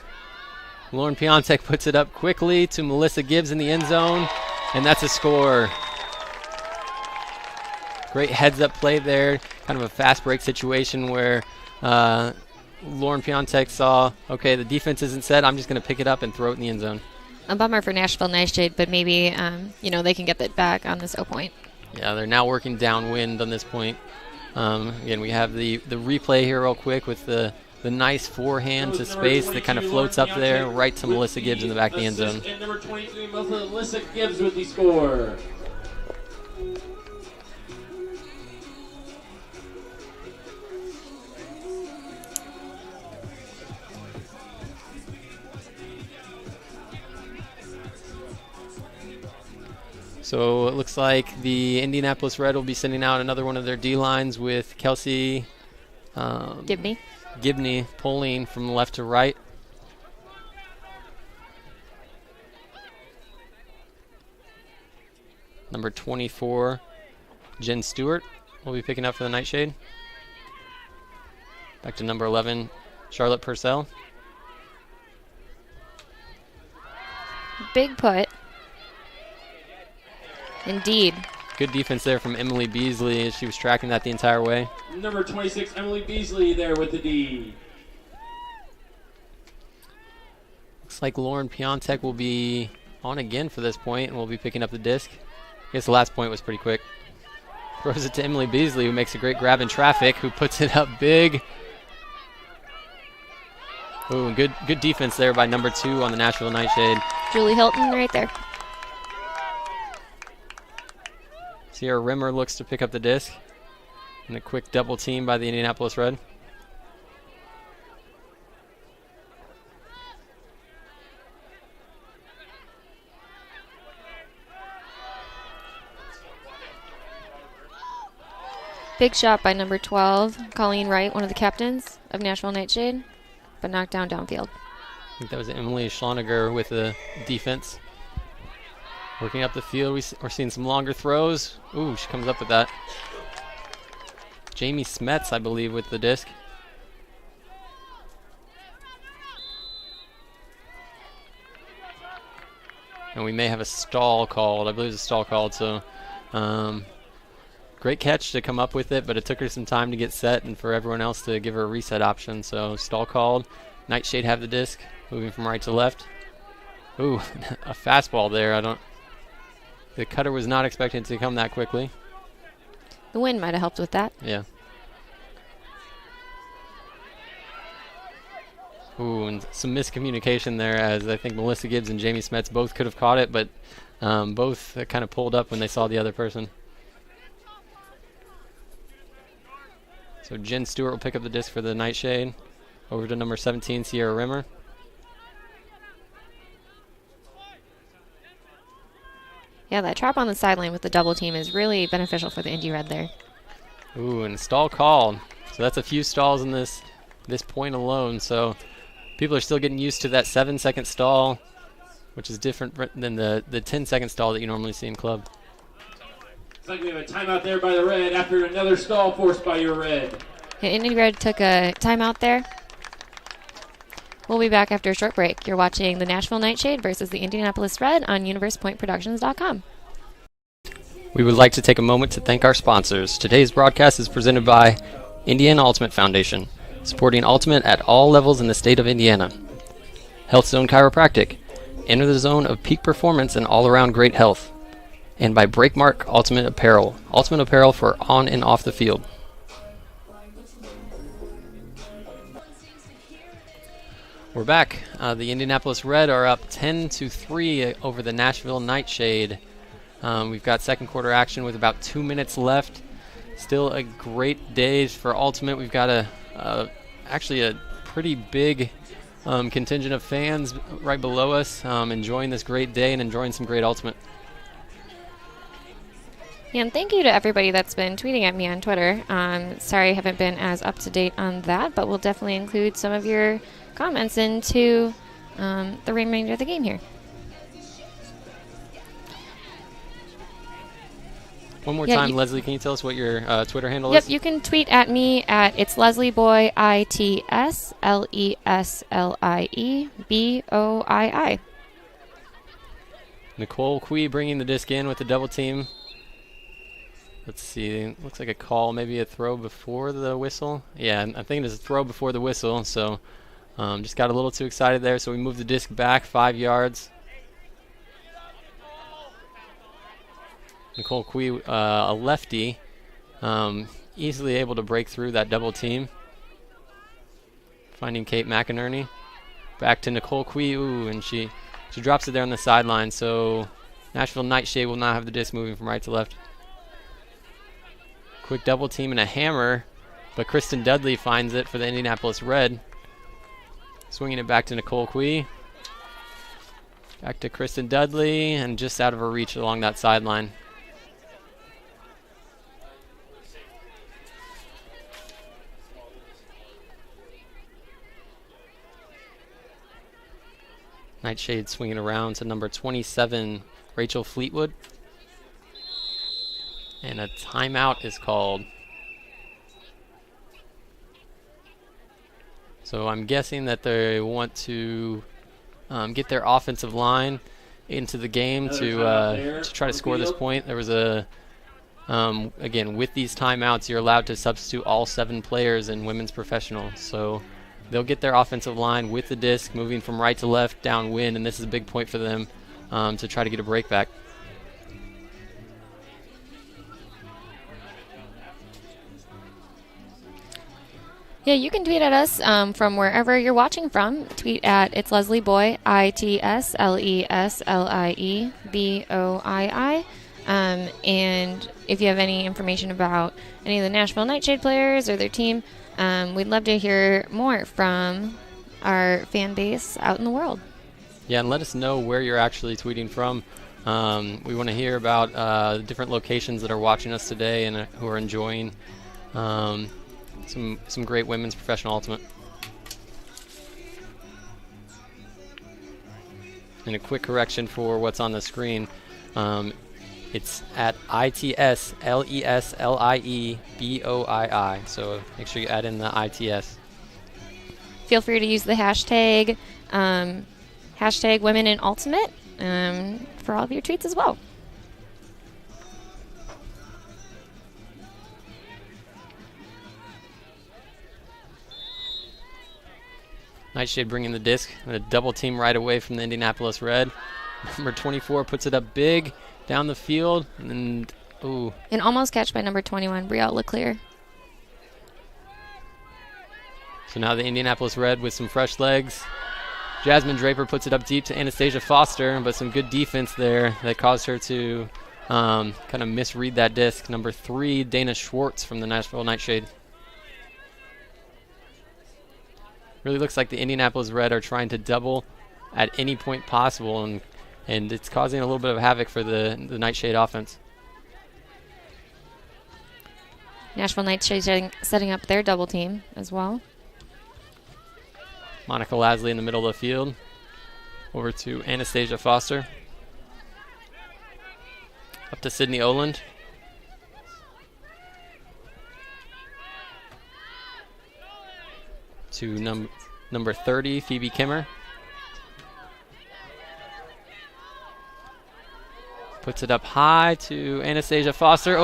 Lauren Piontek puts it up quickly to Melissa Gibbs in the end zone, and that's a score. Great heads-up play there, kind of a fast break situation where Lauren Piontek saw, okay, the defense isn't set, I'm just going to pick it up and throw it in the end zone. a bummer for Nashville NightShade, but maybe, they can get that back on this 0 point. Yeah, they're now working downwind on this point. Again, we have the replay here real quick with the nice forehand to space that kind of floats up there right to Melissa Gibbs in the back of the end zone. And number 23, Melissa Gibbs with the score. So it looks like the Indianapolis Red will be sending out another one of their D-lines with Kelsey Gibney pulling from left to right. Number 24, Jen Stewart will be picking up for the Nightshade. Back to number 11, Charlotte Purcell. Big put. Indeed. Good defense there from Emily Beasley as she was tracking that the entire way. Number 26, Emily Beasley there with the D. Looks like Lauren Piontek will be on again for this point and will be picking up the disc. I guess the last point was pretty quick. Throws it to Emily Beasley, who makes a great grab in traffic, who puts it up big. Ooh, good defense there by number 2 on the Nashville Nightshade. Julie Hilton right there. Sierra Rimmer looks to pick up the disc. And a quick double team by the Indianapolis Red. Big shot by number 12, Colleen Wright, one of the captains of Nashville Nightshade, but knocked downfield. I think that was Emily Schloniger with the defense. Working up the field, we're seeing some longer throws. Ooh, she comes up with that. Jamie Smets, I believe, with the disc. And we may have a stall called. I believe it's a stall called, so great catch to come up with it, but it took her some time to get set and for everyone else to give her a reset option. So stall called. Nightshade have the disc, moving from right to left. Ooh, a fastball there. The cutter was not expecting to come that quickly. The wind might have helped with that. Yeah. Ooh, and some miscommunication there, as I think Melissa Gibbs and Jamie Smets both could have caught it, but both kind of pulled up when they saw the other person. So Jen Stewart will pick up the disc for the Nightshade. Over to number 17, Sierra Rimmer. Yeah, that trap on the sideline with the double team is really beneficial for the Indy Red there. Ooh, and stall called. So that's a few stalls in this point alone. So people are still getting used to that 7-second stall, which is different than the 10-second stall that you normally see in club. Looks like we have a timeout there by the Red after another stall forced by your Red. Yeah, Indy Red took a timeout there. We'll be back after a short break. You're watching the Nashville Nightshade versus the Indianapolis Red on UniversePointProductions.com. We would like to take a moment to thank our sponsors. Today's broadcast is presented by Indiana Ultimate Foundation, supporting Ultimate at all levels in the state of Indiana. Health Zone Chiropractic, enter the zone of peak performance and all-around great health. And by Breakmark Ultimate Apparel for on and off the field. We're back. The Indianapolis Red are up 10-3 over the Nashville Nightshade. We've got second quarter action with about 2 minutes left. Still a great day for Ultimate. We've got actually a pretty big contingent of fans right below us, enjoying this great day and enjoying some great Ultimate. Yeah, and thank you to everybody that's been tweeting at me on Twitter. Sorry I haven't been as up to date on that, but we'll definitely include some of your comments into the remainder of the game here. One more time, Leslie, can you tell us what your Twitter handle is? Yep, you can tweet at me at it's LeslieBoy, ITSLESLIEBOII. Nicole Quee bringing the disc in with the double team. Let's see, looks like a call, maybe a throw before the whistle. Yeah, I think it's a throw before the whistle, so just got a little too excited there, so we moved the disc back 5 yards. Nicole Cui, a lefty, easily able to break through that double team. Finding Kate McInerney. Back to Nicole Cui, and she drops it there on the sideline, so Nashville NightShade will now have the disc moving from right to left. Quick double team and a hammer, but Kristen Dudley finds it for the Indianapolis Red. Swinging it back to Nicole Cui. Back to Kristen Dudley, and just out of her reach along that sideline. NightShade swinging around to number 27, Rachel Fleetwood. And a timeout is called. So I'm guessing that they want to get their offensive line into the game to try to score this point. There was a, again, with these timeouts, you're allowed to substitute all 7 players in women's professional. So they'll get their offensive line with the disc, moving from right to left, downwind, and this is a big point for them to try to get a break back. Yeah, you can tweet at us from wherever you're watching from. Tweet at It's Leslie Boy, ITSLESLIEBOII. And if you have any information about any of the Nashville NightShade players or their team, we'd love to hear more from our fan base out in the world. Yeah, and let us know where you're actually tweeting from. We want to hear about the different locations that are watching us today and who are enjoying some great women's professional ultimate. And a quick correction for what's on the screen. It's at ITSLESLIEBOII. So make sure you add in the ITS. Feel free to use the hashtag Women in Ultimate for all of your tweets as well. NightShade bringing the disc. A double team right away from the Indianapolis Red. Number 24 puts it up big down the field. And an almost catch by number 21, Brielle Leclerc. So now the Indianapolis Red with some fresh legs. Jasmine Draper puts it up deep to Anastasia Foster, but some good defense there that caused her to kind of misread that disc. Number 3, Dana Schwartz from the Nashville NightShade. Really looks like the Indianapolis Red are trying to double at any point possible, and it's causing a little bit of havoc for the NightShade offense. Nashville NightShade setting up their double team as well. Monica Lasley in the middle of the field. Over to Anastasia Foster. Up to Sydney Oland. To number 30, Phoebe Kimmer. Puts it up high to Anastasia Foster.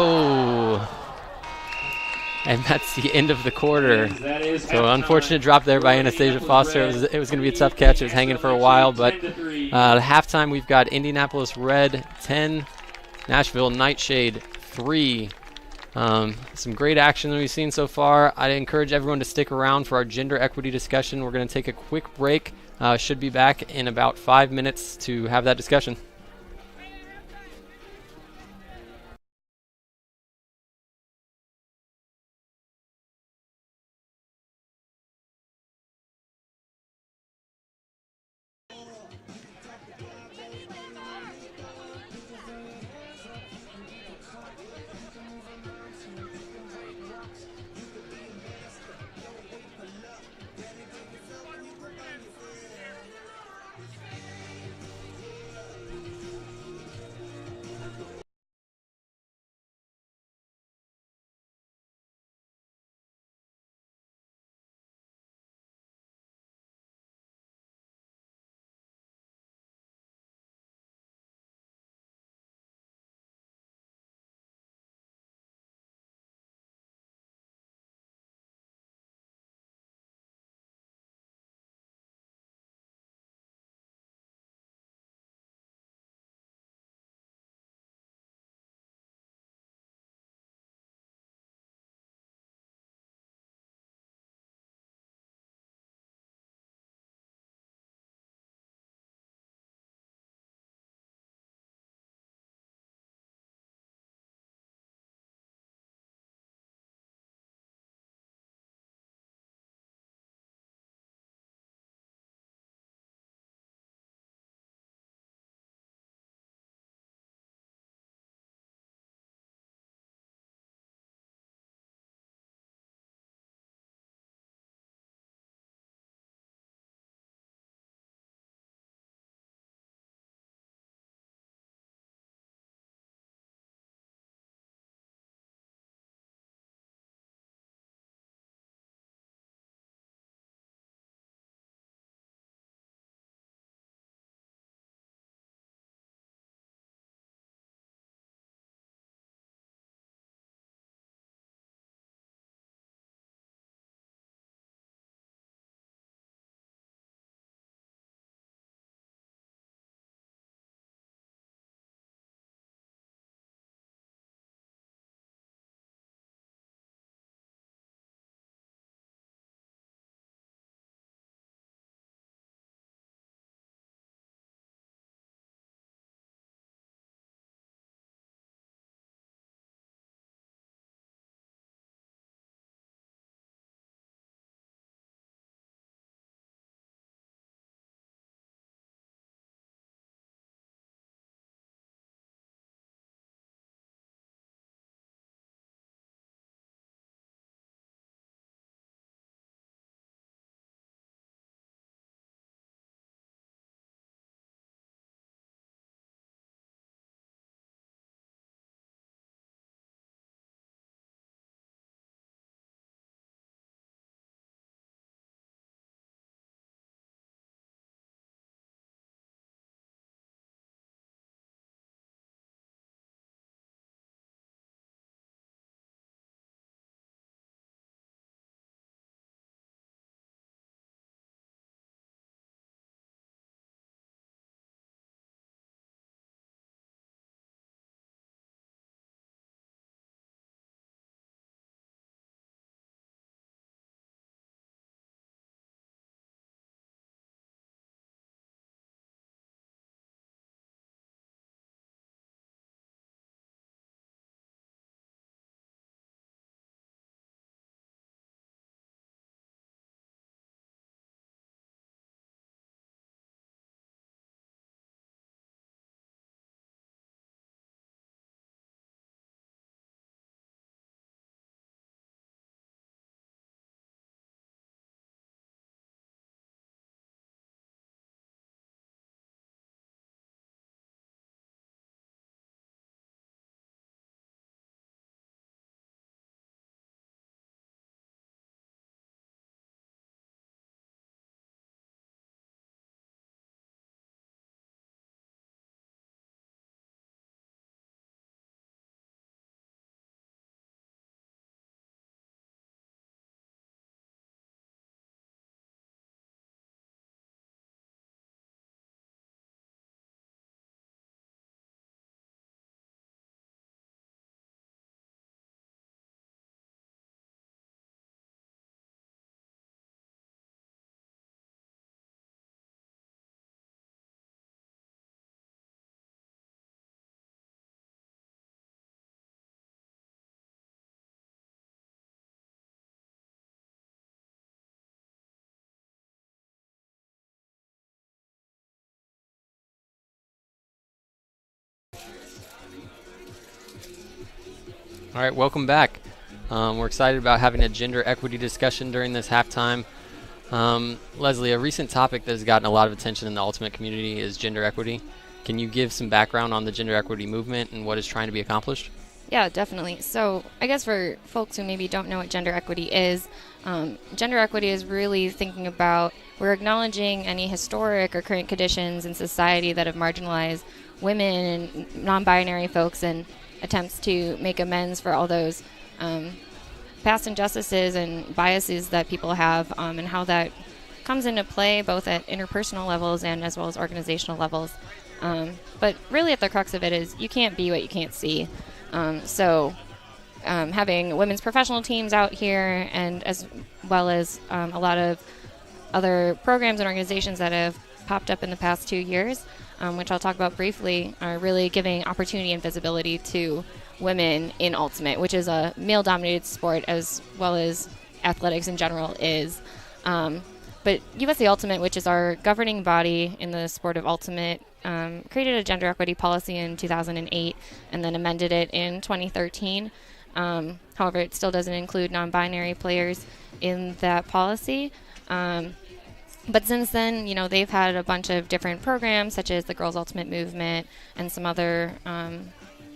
And that's the end of the quarter. So unfortunate drop there by Anastasia Foster. It was going to be a tough catch. It was hanging for a while. But at halftime, we've got Indianapolis Red 10, Nashville NightShade 3. Some great action that we've seen so far. I encourage everyone to stick around for our gender equity discussion. We're going to take a quick break. Should be back in about 5 minutes to have that discussion. All right, welcome back. We're excited about having a gender equity discussion during this halftime. Leslie, a recent topic that has gotten a lot of attention in the ultimate community is gender equity. Can you give some background on the gender equity movement and what is trying to be accomplished? Yeah, definitely. So I guess for folks who maybe don't know what gender equity is, gender equity is really thinking about, we're acknowledging any historic or current conditions in society that have marginalized women and non-binary folks, and attempts to make amends for all those past injustices and biases that people have, and how that comes into play both at interpersonal levels and as well as organizational levels. But really at the crux of it is you can't be what you can't see. So having women's professional teams out here, and as well as a lot of other programs and organizations that have popped up in the past 2 years, which I'll talk about briefly, are really giving opportunity and visibility to women in ultimate, which is a male-dominated sport as well as athletics in general is. But USA Ultimate, which is our governing body in the sport of ultimate, created a gender equity policy in 2008 and then amended it in 2013. However, it still doesn't include non-binary players in that policy. But since then, you know, they've had a bunch of different programs, such as the Girls Ultimate Movement and some other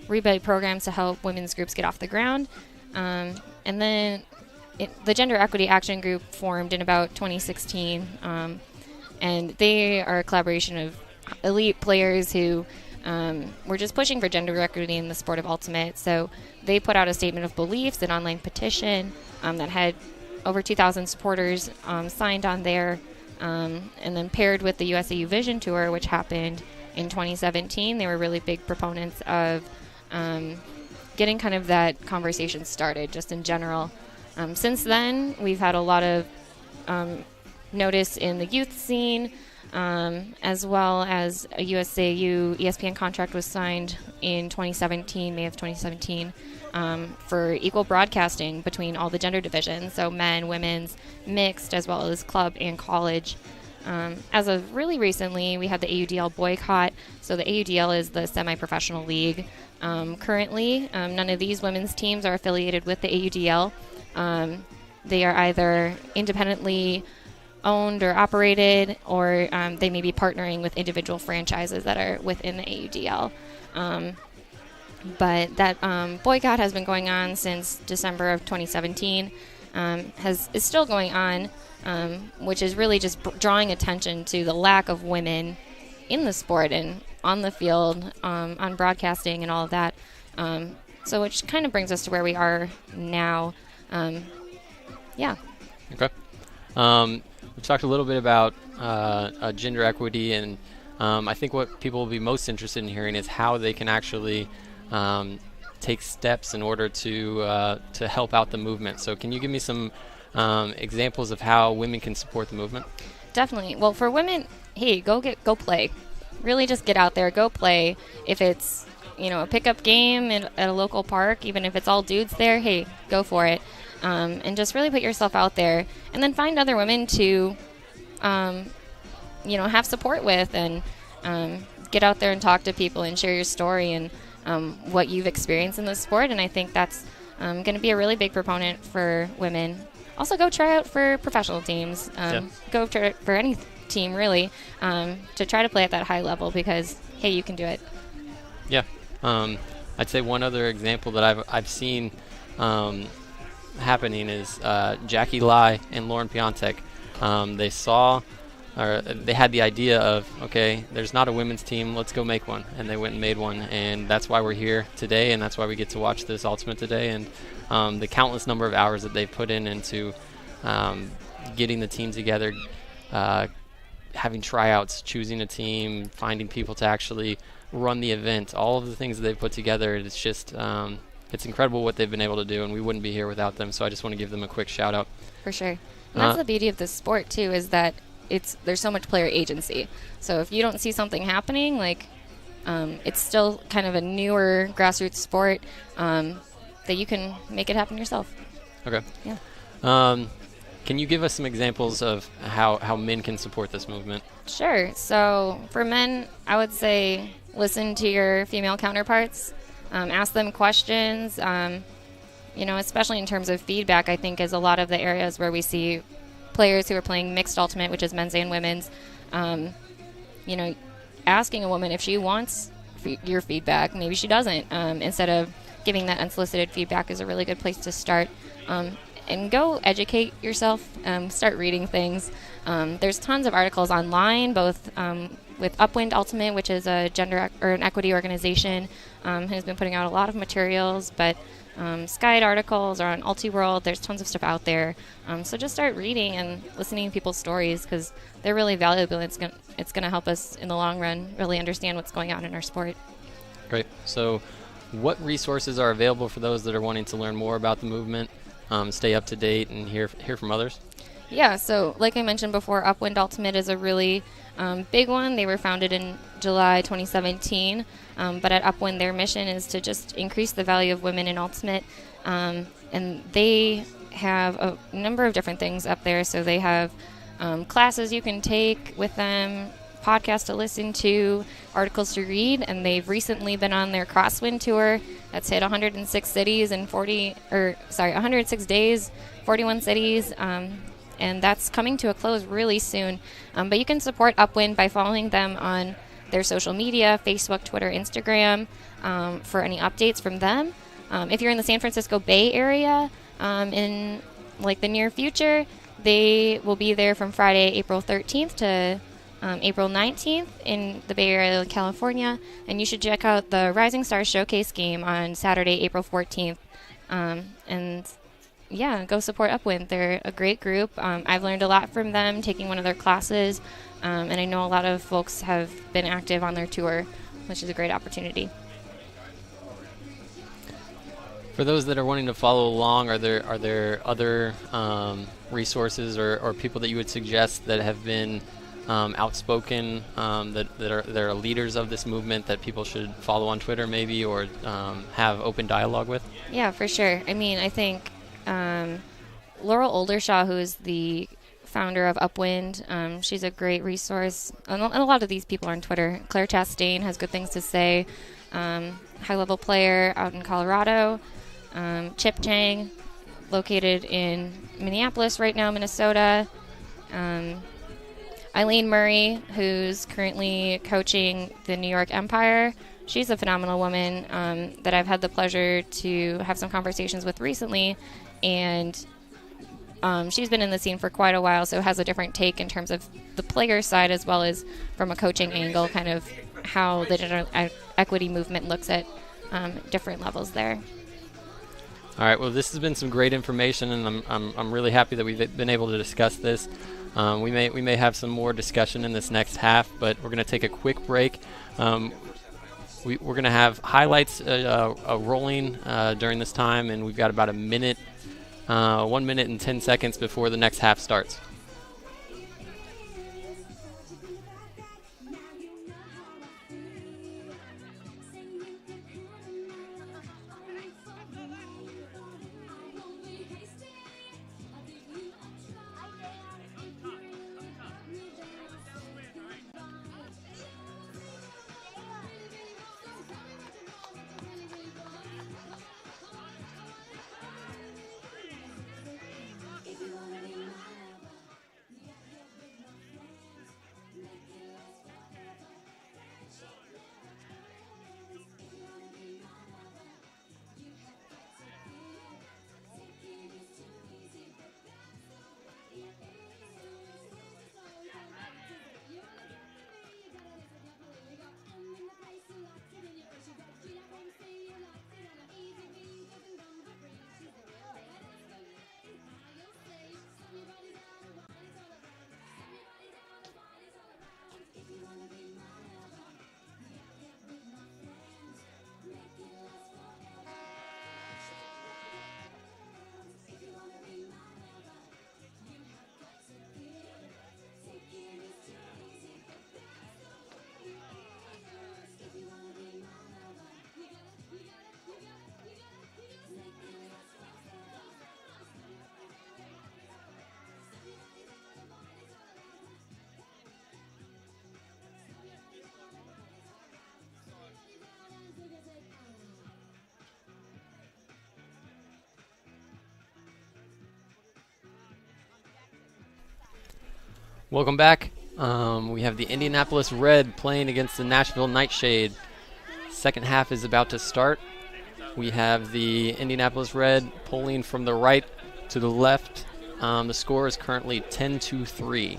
rebate programs to help women's groups get off the ground. And then the Gender Equity Action Group formed in about 2016, and they are a collaboration of elite players who were just pushing for gender equity in the sport of ultimate. So they put out a statement of beliefs, an online petition that had over 2,000 supporters signed on there, and then paired with the USAU Vision Tour, which happened in 2017. They were really big proponents of getting kind of that conversation started just in general. Since then, we've had a lot of notice in the youth scene, as well as a USAU ESPN contract was signed in 2017, May of 2017, for equal broadcasting between all the gender divisions, so men, women's, mixed, as well as club and college. As of really recently, we had the AUDL boycott. So the AUDL is the semi-professional league. Currently, none of these women's teams are affiliated with the AUDL. They are either independently owned or operated, or they may be partnering with individual franchises that are within the AUDL. But that boycott has been going on since December of 2017, is still going on, which is really just drawing attention to the lack of women in the sport and on the field, on broadcasting and all of that. So which kind of brings us to where we are now. Yeah. Okay. We've talked a little bit about gender equity, and I think what people will be most interested in hearing is how they can actually take steps in order to help out the movement. So can you give me some examples of how women can support the movement? Definitely. Well, for women, hey, go play. Really just get out there, go play. If it's, you know, a pickup game at a local park, even if it's all dudes there, hey, go for it. And just really put yourself out there, and then find other women to, have support with, and get out there and talk to people and share your story and what you've experienced in the sport. And I think that's going to be a really big proponent for women. Also, go try out for professional teams. Go try for any team, really, to try to play at that high level, because, hey, you can do it. Yeah. I'd say one other example that I've seen happening is Jackie Lai and Lauren Piontek. They had the idea of, okay, there's not a women's team, let's go make one, and they went and made one, and that's why we're here today, and that's why we get to watch this ultimate today, and the countless number of hours that they've put into getting the team together, having tryouts, choosing a team, finding people to actually run the event, all of the things that they've put together. It's just it's incredible what they've been able to do, and we wouldn't be here without them. So I just want to give them a quick shout out. For sure. And that's the beauty of this sport too, is that there's so much player agency. So if you don't see something happening, like it's still kind of a newer grassroots sport, that you can make it happen yourself. Okay. Yeah. Can you give us some examples of how men can support this movement? Sure. So for men, I would say listen to your female counterparts, ask them questions. Especially in terms of feedback, I think is a lot of the areas where we see players who are playing mixed ultimate, which is men's and women's. Asking a woman if she wants your feedback, maybe she doesn't. Instead of giving that unsolicited feedback is a really good place to start. And go educate yourself. Start reading things. There's tons of articles online, both with Upwind Ultimate, which is a gender or an equity organization, has been putting out a lot of materials, but Skyed articles or on UltiWorld, there's tons of stuff out there. So just start reading and listening to people's stories because they're really valuable. It's going to help us in the long run really understand what's going on in our sport. Great. So what resources are available for those that are wanting to learn more about the movement, stay up to date, and hear from others? Yeah, so like I mentioned before, Upwind Ultimate is a really big one. They were founded in July 2017, but at Upwind, their mission is to just increase the value of women in Ultimate, and they have a number of different things up there. So they have classes you can take with them, podcasts to listen to, articles to read, and they've recently been on their Crosswind tour that's hit 106 cities in 106 days, 41 cities. And that's coming to a close really soon. But you can support Upwind by following them on their social media, Facebook, Twitter, Instagram, for any updates from them. If you're in the San Francisco Bay Area in the near future, they will be there from Friday, April 13th to April 19th in the Bay Area of California. And you should check out the Rising Stars Showcase game on Saturday, April 14th. Yeah, go support Upwind. They're a great group. I've learned a lot from them taking one of their classes, and I know a lot of folks have been active on their tour, which is a great opportunity. For those that are wanting to follow along, are there other resources or people that you would suggest that have been outspoken, that are leaders of this movement that people should follow on Twitter maybe, or have open dialogue with? Yeah, for sure. I mean, I think Laurel Oldershaw, who is the founder of Upwind, she's a great resource. And a lot of these people are on Twitter. Claire Chastain has good things to say. High-level player out in Colorado. Chip Chang, located in Minneapolis right now, Minnesota. Eileen Murray, who's currently coaching the New York Empire. She's a phenomenal woman that I've had the pleasure to have some conversations with recently, and she's been in the scene for quite a while, so has a different take in terms of the player side as well as from a coaching angle, kind of how the gender equity movement looks at different levels there. All right, well, this has been some great information, and I'm really happy that we've been able to discuss this. We may have some more discussion in this next half, but we're going to take a quick break. We're going to have highlights rolling during this time, and we've got about 1 minute and 10 seconds before the next half starts. Welcome back. We have the Indianapolis Red playing against the Nashville NightShade. Second half is about to start. We have the Indianapolis Red pulling from the right to the left. The score is currently 10-3.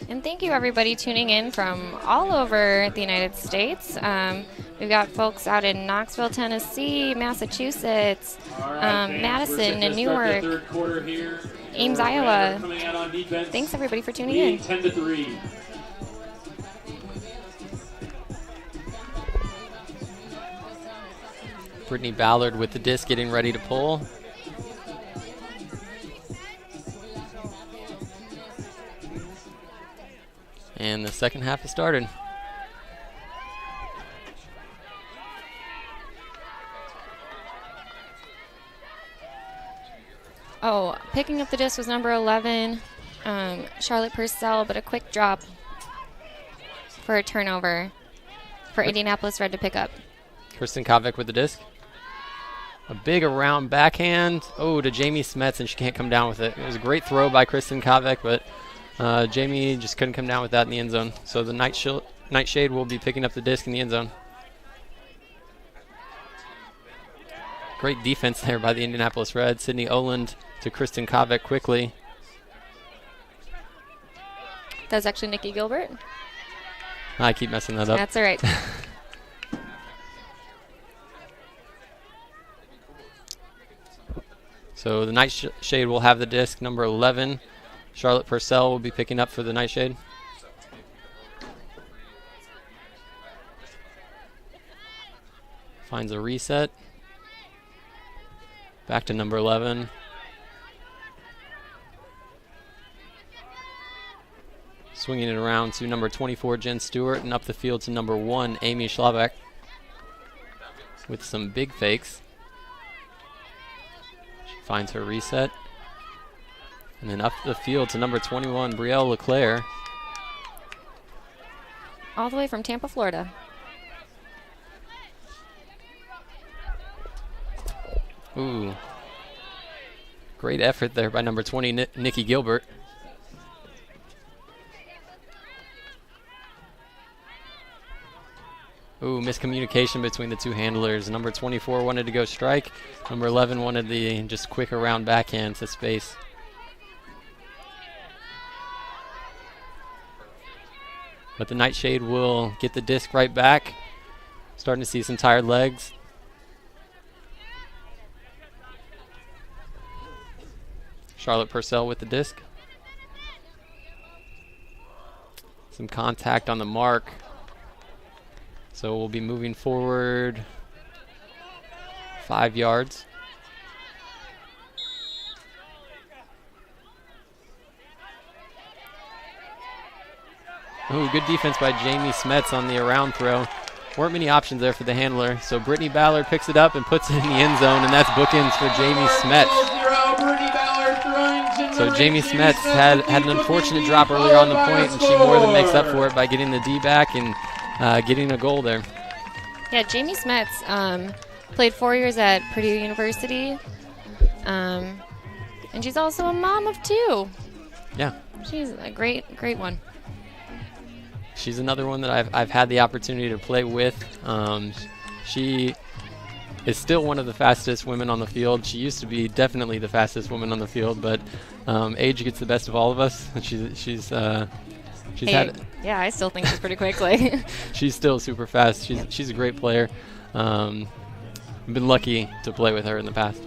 And thank you, everybody, tuning in from all over the United States. We've got folks out in Knoxville, Tennessee, Massachusetts, Madison, and Newark, Ames, Iowa. Thanks, everybody, for tuning in. 10-3. Brittany Ballard with the disc getting ready to pull. And the second half has started. Oh, picking up the disc was number 11, Charlotte Purcell, but a quick drop for a turnover for Indianapolis Red to pick up. Kristen Kovic with the disc. A big around backhand. Oh, to Jamie Smets, and she can't come down with it. It was a great throw by Kristen Kovic, but Jamie just couldn't come down with that in the end zone. So the Nightshade will be picking up the disc in the end zone. Great defense there by the Indianapolis Red. Sydney Oland to Kristen Kovic quickly. That's actually Nikki Gilbert. I keep messing that up. That's all right. So the Nightshade will have the disc, number 11. Charlotte Purcell will be picking up for the Nightshade. Finds a reset. Back to number 11. Swinging it around to number 24, Jen Stewart, and up the field to number 1, Amy Schlabeck, with some big fakes. She finds her reset. And then up the field to number 21, Brielle Leclerc. All the way from Tampa, Florida. Ooh. Great effort there by number 20, Nikki Gilbert. Ooh, miscommunication between the two handlers. Number 24 wanted to go strike. Number 11 wanted the just quick around backhand to space. But the Nightshade will get the disc right back. Starting to see some tired legs. Charlotte Purcell with the disc. Some contact on the mark. So we'll be moving forward 5 yards. Ooh, good defense by Jamie Smets on the around throw. Weren't many options there for the handler. So Brittany Ballard picks it up and puts it in the end zone, and that's bookends for Jamie Smets. So Jamie Smets had an unfortunate drop earlier on the point, and she more than makes up for it by getting the D back and getting a goal there. Yeah, Jamie Smets played 4 years at Purdue University, and she's also a mom of 2. Yeah. She's a great one. She's another one that I've had the opportunity to play with. She is still one of the fastest women on the field. She used to be definitely the fastest woman on the field, but age gets the best of all of us. She's had. Yeah, I still think she's pretty quick. Like she's still super fast. She's a great player. I've been lucky to play with her in the past.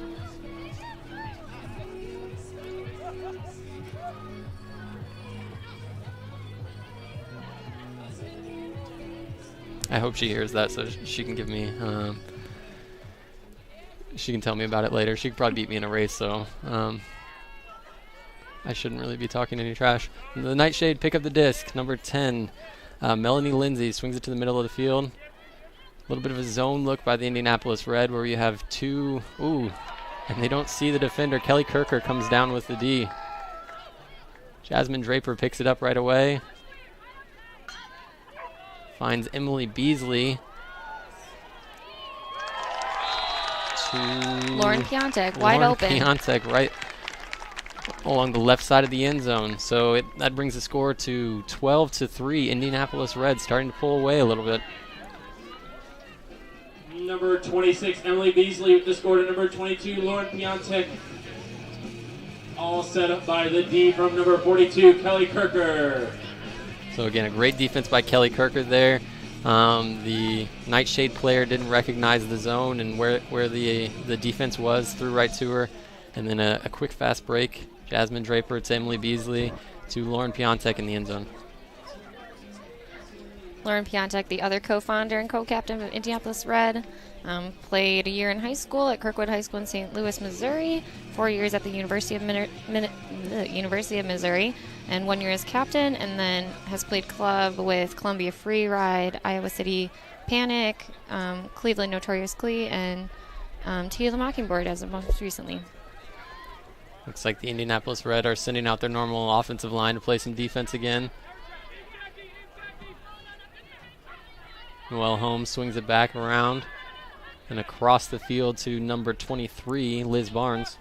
I hope she hears that so she can give me, she can tell me about it later. She could probably beat me in a race, so I shouldn't really be talking any trash. The Nightshade pick up the disc, number 10. Melanie Lindsay swings it to the middle of the field. A little bit of a zone look by the Indianapolis Red where you have 2, and they don't see the defender. Kelly Kirker comes down with the D. Jasmine Draper picks it up right away. Finds Emily Beasley. Lauren Piontek, wide open. Piontek, right. along the left side of the end zone. So that brings the score to 12-3. Indianapolis Red starting to pull away a little bit. Number 26, Emily Beasley with the score to number 22, Lauren Piontek. All set up by the D from number 42, Kelly Kirker. So again, a great defense by Kelly Kirker there. The Nightshade player didn't recognize the zone and where the defense was, threw right to her. And then a quick fast break. Jasmine Draper to Emily Beasley to Lauren Piontek in the end zone. Lauren Piontek, the other co-founder and co-captain of Indianapolis Red, played a year in high school at Kirkwood High School in St. Louis, Missouri, 4 years at the University of Missouri, and 1 year as captain, and then has played club with Columbia Free Ride, Iowa City Panic, Cleveland Notorious Glee, and Tia the Mockingbird as of most recently. Looks like the Indianapolis Red are sending out their normal offensive line to play some defense again. Noelle Holmes swings it back around and across the field to number 23, Liz Barnes.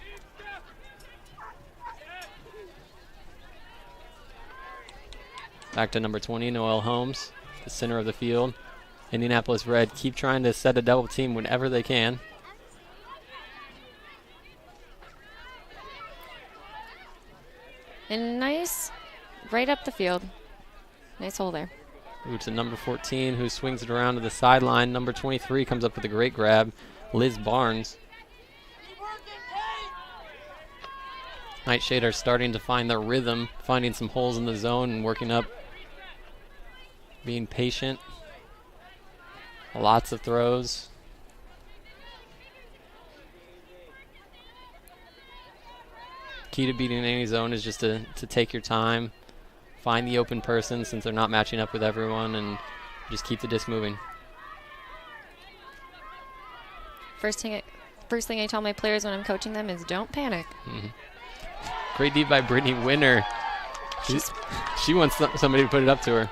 Back to number 20, Noelle Holmes, the center of the field. Indianapolis Red keep trying to set a double team whenever they can. And nice, right up the field. Nice hole there. Ooh, to number 14, who swings it around to the sideline. Number 23 comes up with a great grab, Liz Barnes. Nightshade are starting to find their rhythm, finding some holes in the zone and working up, being patient. Lots of throws. Key to beating any zone is just to take your time, find the open person since they're not matching up with everyone, and just keep the disc moving. First thing I tell my players when I'm coaching them is don't panic. Mm-hmm. Great deep by Brittany Winter. She wants somebody to put it up to her.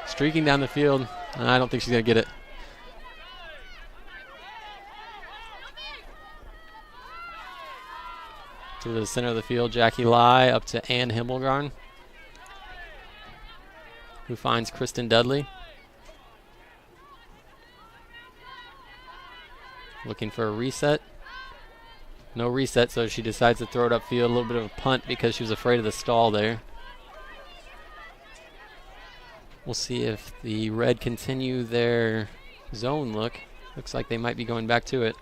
Streaking down the field. I don't think she's going to get it. To the center of the field, Jackie Lai up to Ann Himmelgarn, who finds Kristen Dudley. Looking for a reset. No reset, so she decides to throw it upfield. A little bit of a punt because she was afraid of the stall there. We'll see if the Red continue their zone look. Looks like they might be going back to it.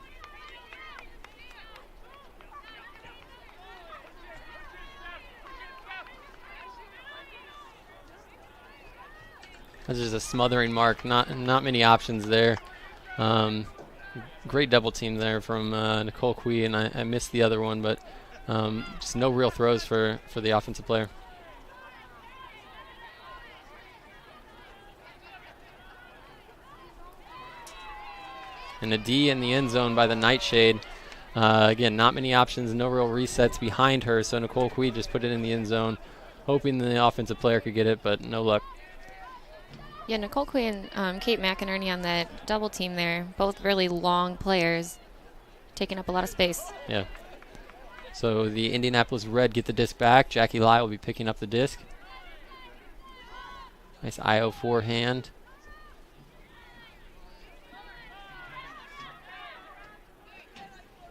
That's just a smothering mark. Not many options there. Great double team there from Nicole Quee, and I missed the other one, but just no real throws for the offensive player. And a D in the end zone by the Nightshade. Again, not many options, no real resets behind her, so Nicole Quee just put it in the end zone, hoping the offensive player could get it, but no luck. Yeah, Nicole Quee and Kate McInerney on that double team there, both really long players, taking up a lot of space. Yeah. So the Indianapolis Red get the disc back. Jackie Lai will be picking up the disc. Nice IO forehand.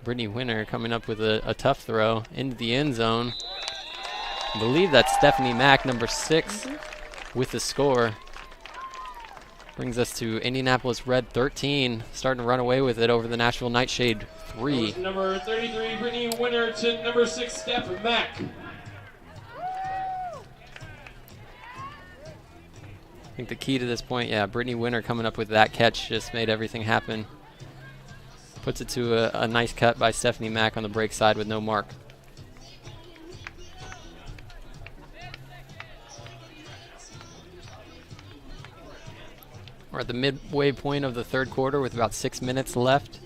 Brittany Winter coming up with a tough throw into the end zone. I believe that's Stephanie Mack, number 6, with the score. Brings us to Indianapolis Red 13, starting to run away with it over the Nashville NightShade 3. Number 33, Brittany Winter to number 6, Steph Mack. I think the key to this point, yeah, Brittany Winter coming up with that catch just made everything happen. Puts it to a nice cut by Stephanie Mack on the break side with no mark. We're at the midway point of the third quarter with about 6 minutes left.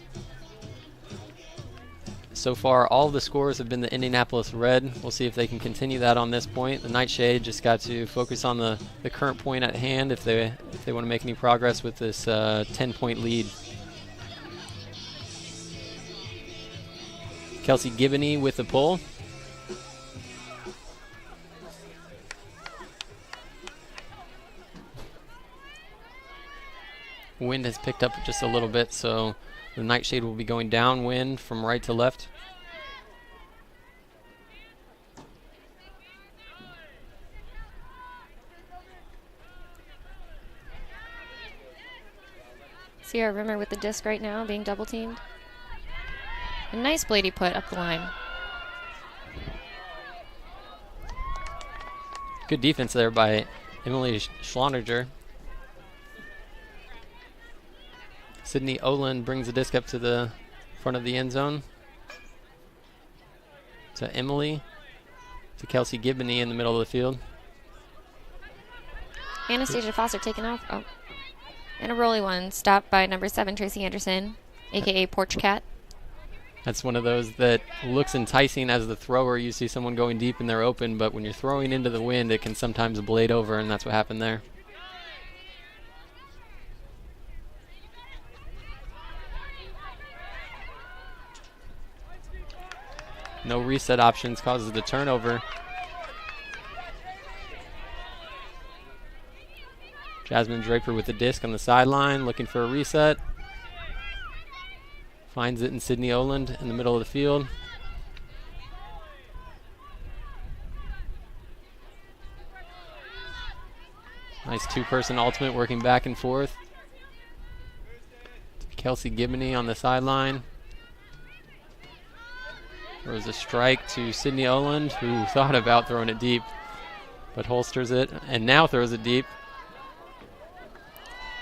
So far, all of the scores have been the Indianapolis Red. We'll see if they can continue that on this point. The Nightshade just got to focus on the current point at hand if they want to make any progress with this 10-point lead. Kelsey Gibney with the pull. wind has picked up just a little bit, so the Nightshade will be going downwind from right to left. Sierra Rimmer with the disc right now, being double teamed. A nice bladey put up the line. Good defense there by Emily Schloniger. Sydney Oland brings the disc up to the front of the end zone. To Emily. To Kelsey Gibney in the middle of the field. Anastasia Foster taken off. Oh. And a rolly one, stopped by number 7, Tracy Anderson, a.k.a. Porch Cat. That's one of those that looks enticing as the thrower. You see someone going deep and they're open, but when you're throwing into the wind, it can sometimes blade over, and that's what happened there. No reset options causes the turnover. Jasmine Draper with the disc on the sideline, looking for a reset. Finds it in Sydney Oland in the middle of the field. Nice two-person ultimate working back and forth. Kelsey Gibney on the sideline. There was a strike to Sydney Oland, who thought about throwing it deep, but holsters it and now throws it deep.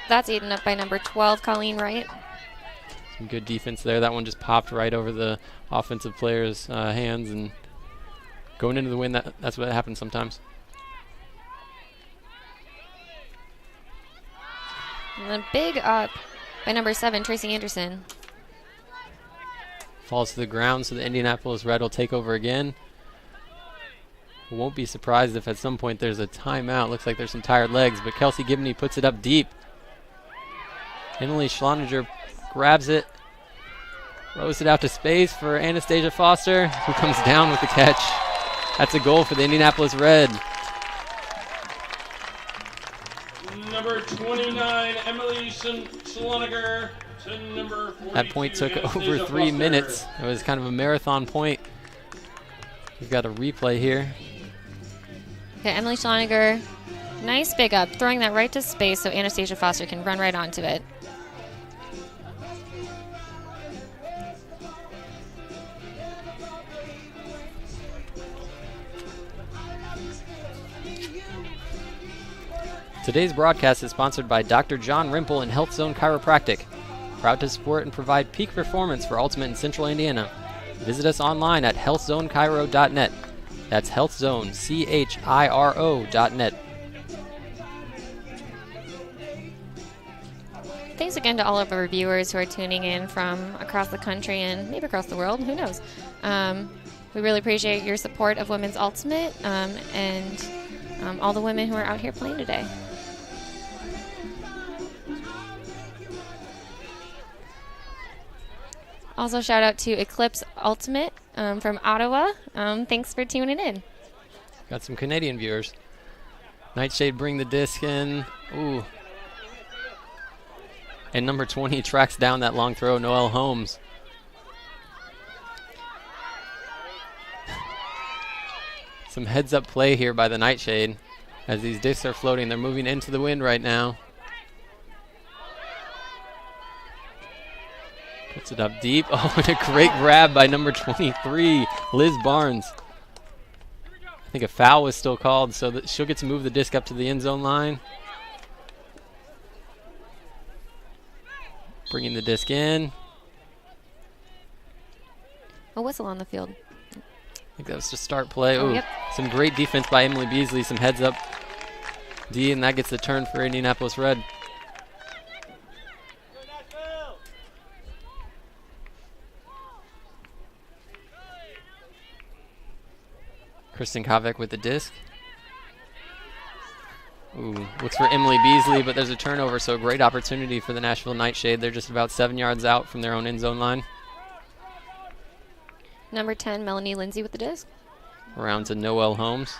That's eaten up by number 12, Colleen Wright. Some good defense there. That one just popped right over the offensive player's hands, and going into the wind, that's what happens sometimes. And then big up by number 7, Tracy Anderson. Falls to the ground, so the Indianapolis Red will take over again. Won't be surprised if at some point there's a timeout. Looks like there's some tired legs, but Kelsey Gibney puts it up deep. Emily Schloniger grabs it, throws it out to space for Anastasia Foster, who comes down with the catch. That's a goal for the Indianapolis Red. Number 29, Emily Schloniger, to number 42. That point took Anastasia over 3 Foster. minutes. It was kind of a marathon point. We've got a replay here. Okay, Emily Schloniger, nice big up, throwing that right to space so Anastasia Foster can run right onto it. Today's broadcast is sponsored by Dr. John Rimple and Health Zone Chiropractic. Proud to support and provide peak performance for Ultimate in Central Indiana. Visit us online at healthzonechiro.net. That's healthzone, CHIRO.net. Thanks again to all of our viewers who are tuning in from across the country and maybe across the world, who knows. We really appreciate your support of Women's Ultimate and all the women who are out here playing today. Also, shout out to Eclipse Ultimate from Ottawa. Thanks for tuning in. Got some Canadian viewers. Nightshade bring the disc in. Ooh. And number 20 tracks down that long throw, Noelle Holmes. Some heads-up play here by the Nightshade. As these discs are floating, they're moving into the wind right now. Puts it up deep. Oh, and a great grab by number 23, Liz Barnes. I think a foul was still called, so that she'll get to move the disc up to the end zone line. Bringing the disc in. A whistle on the field. I think that was just start play. Oh, Ooh, yep. Some great defense by Emily Beasley. Some heads up D, and that gets the turn for Indianapolis Red. Kristen Kovac with the disc. Ooh, looks for Emily Beasley, but there's a turnover, so a great opportunity for the Nashville Nightshade. They're just about 7 yards out from their own end zone line. Number 10, Melanie Lindsay with the disc. Around to Noelle Holmes,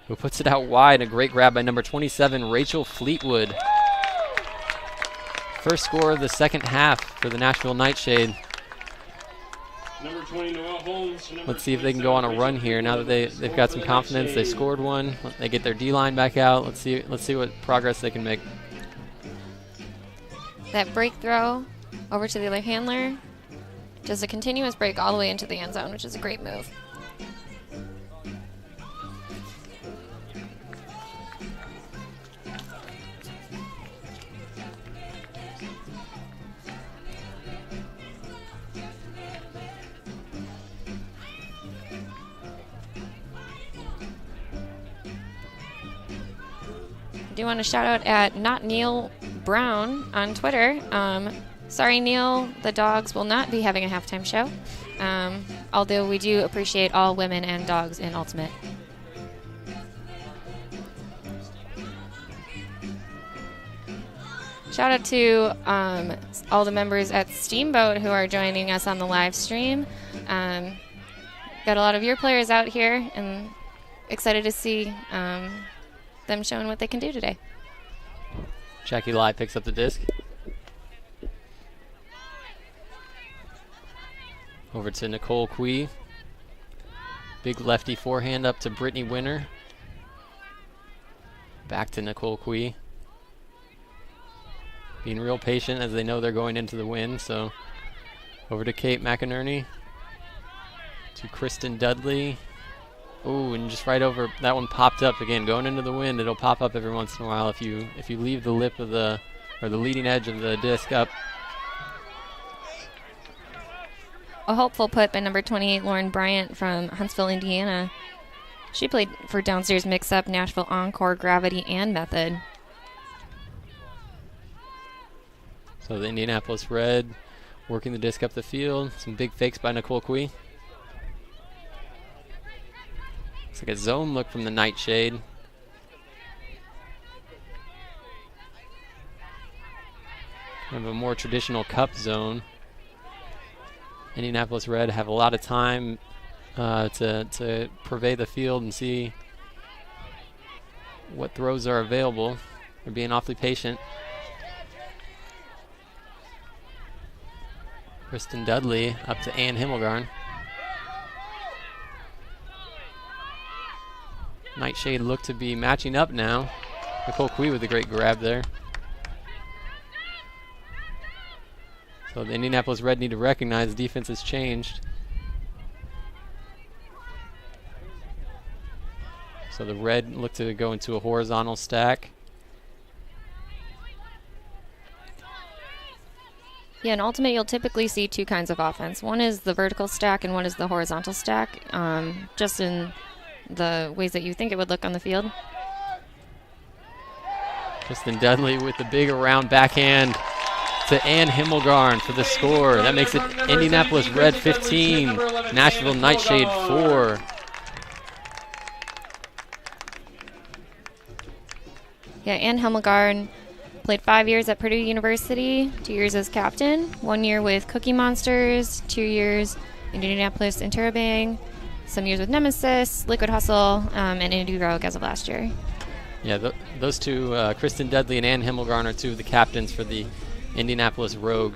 who puts it out wide. A great grab by number 27, Rachel Fleetwood. First score of the second half for the Nashville NightShade. Number 20, Noel Holmes. Let's see if they can go on a run here now that they've got some confidence. They scored one. They get their D-line back out. Let's see what progress they can make. That break throw over to the other handler. Just a continuous break all the way into the end zone, which is a great move. I do want to shout out at Not Neil Brown on Twitter. Sorry, Neil, the dogs will not be having a halftime show. Although we do appreciate all women and dogs in Ultimate. Shout out to all the members at Steamboat who are joining us on the live stream. Got a lot of your players out here and excited to see them showing what they can do today. Jackie Lai picks up the disc. Over to Nicole Quee. Big lefty forehand up to Brittany Winter. Back to Nicole Quee. Being real patient as they know they're going into the win. So over to Kate McInerney. To Kristen Dudley. Ooh, and just right over, that one popped up again. Going into the wind, it'll pop up every once in a while if you leave the lip of the leading edge of the disc up. A hopeful put by number 28, Lauren Bryant from Huntsville, Indiana. She played for Downstairs Mix-Up, Nashville Encore, Gravity, and Method. So the Indianapolis Red working the disc up the field. Some big fakes by Nicole Quee. Looks like a zone look from the NightShade. Kind of a more traditional cup zone. Indianapolis Red have a lot of time to purvey the field and see what throws are available. They're being awfully patient. Kristen Dudley up to Ann Himmelgarn. NightShade look to be matching up now. Nicole Quee with a great grab there. So the Indianapolis Red need to recognize the defense has changed. So the Red look to go into a horizontal stack. Yeah, in Ultimate you'll typically see two kinds of offense. One is the vertical stack and one is the horizontal stack, just in the ways that you think it would look on the field. Kristen Dudley with the big around backhand to Ann Himmelgarn for the score. That makes it Indianapolis Red 15, Nashville NightShade 4. Yeah, Ann Himmelgarn played 5 years at Purdue University, 2 years as captain, 1 year with Cookie Monsters, 2 years Indianapolis Interrobang, some years with Nemesis, Liquid Hustle, and Indy Rogue as of last year. Yeah, those two, Kristen Dudley and Ann Himmelgarn, are two of the captains for the Indianapolis Rogue.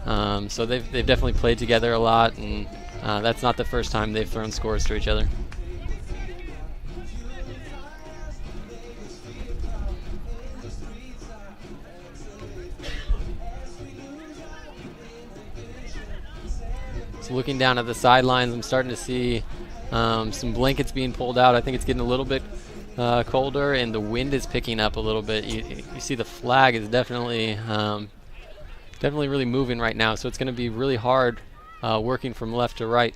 So they've definitely played together a lot, and that's not the first time they've thrown scores to each other. So looking down at the sidelines, I'm starting to see some blankets being pulled out. I think it's getting a little bit colder, and the wind is picking up a little bit. You see the flag is definitely really moving right now, so it's going to be really hard working from left to right.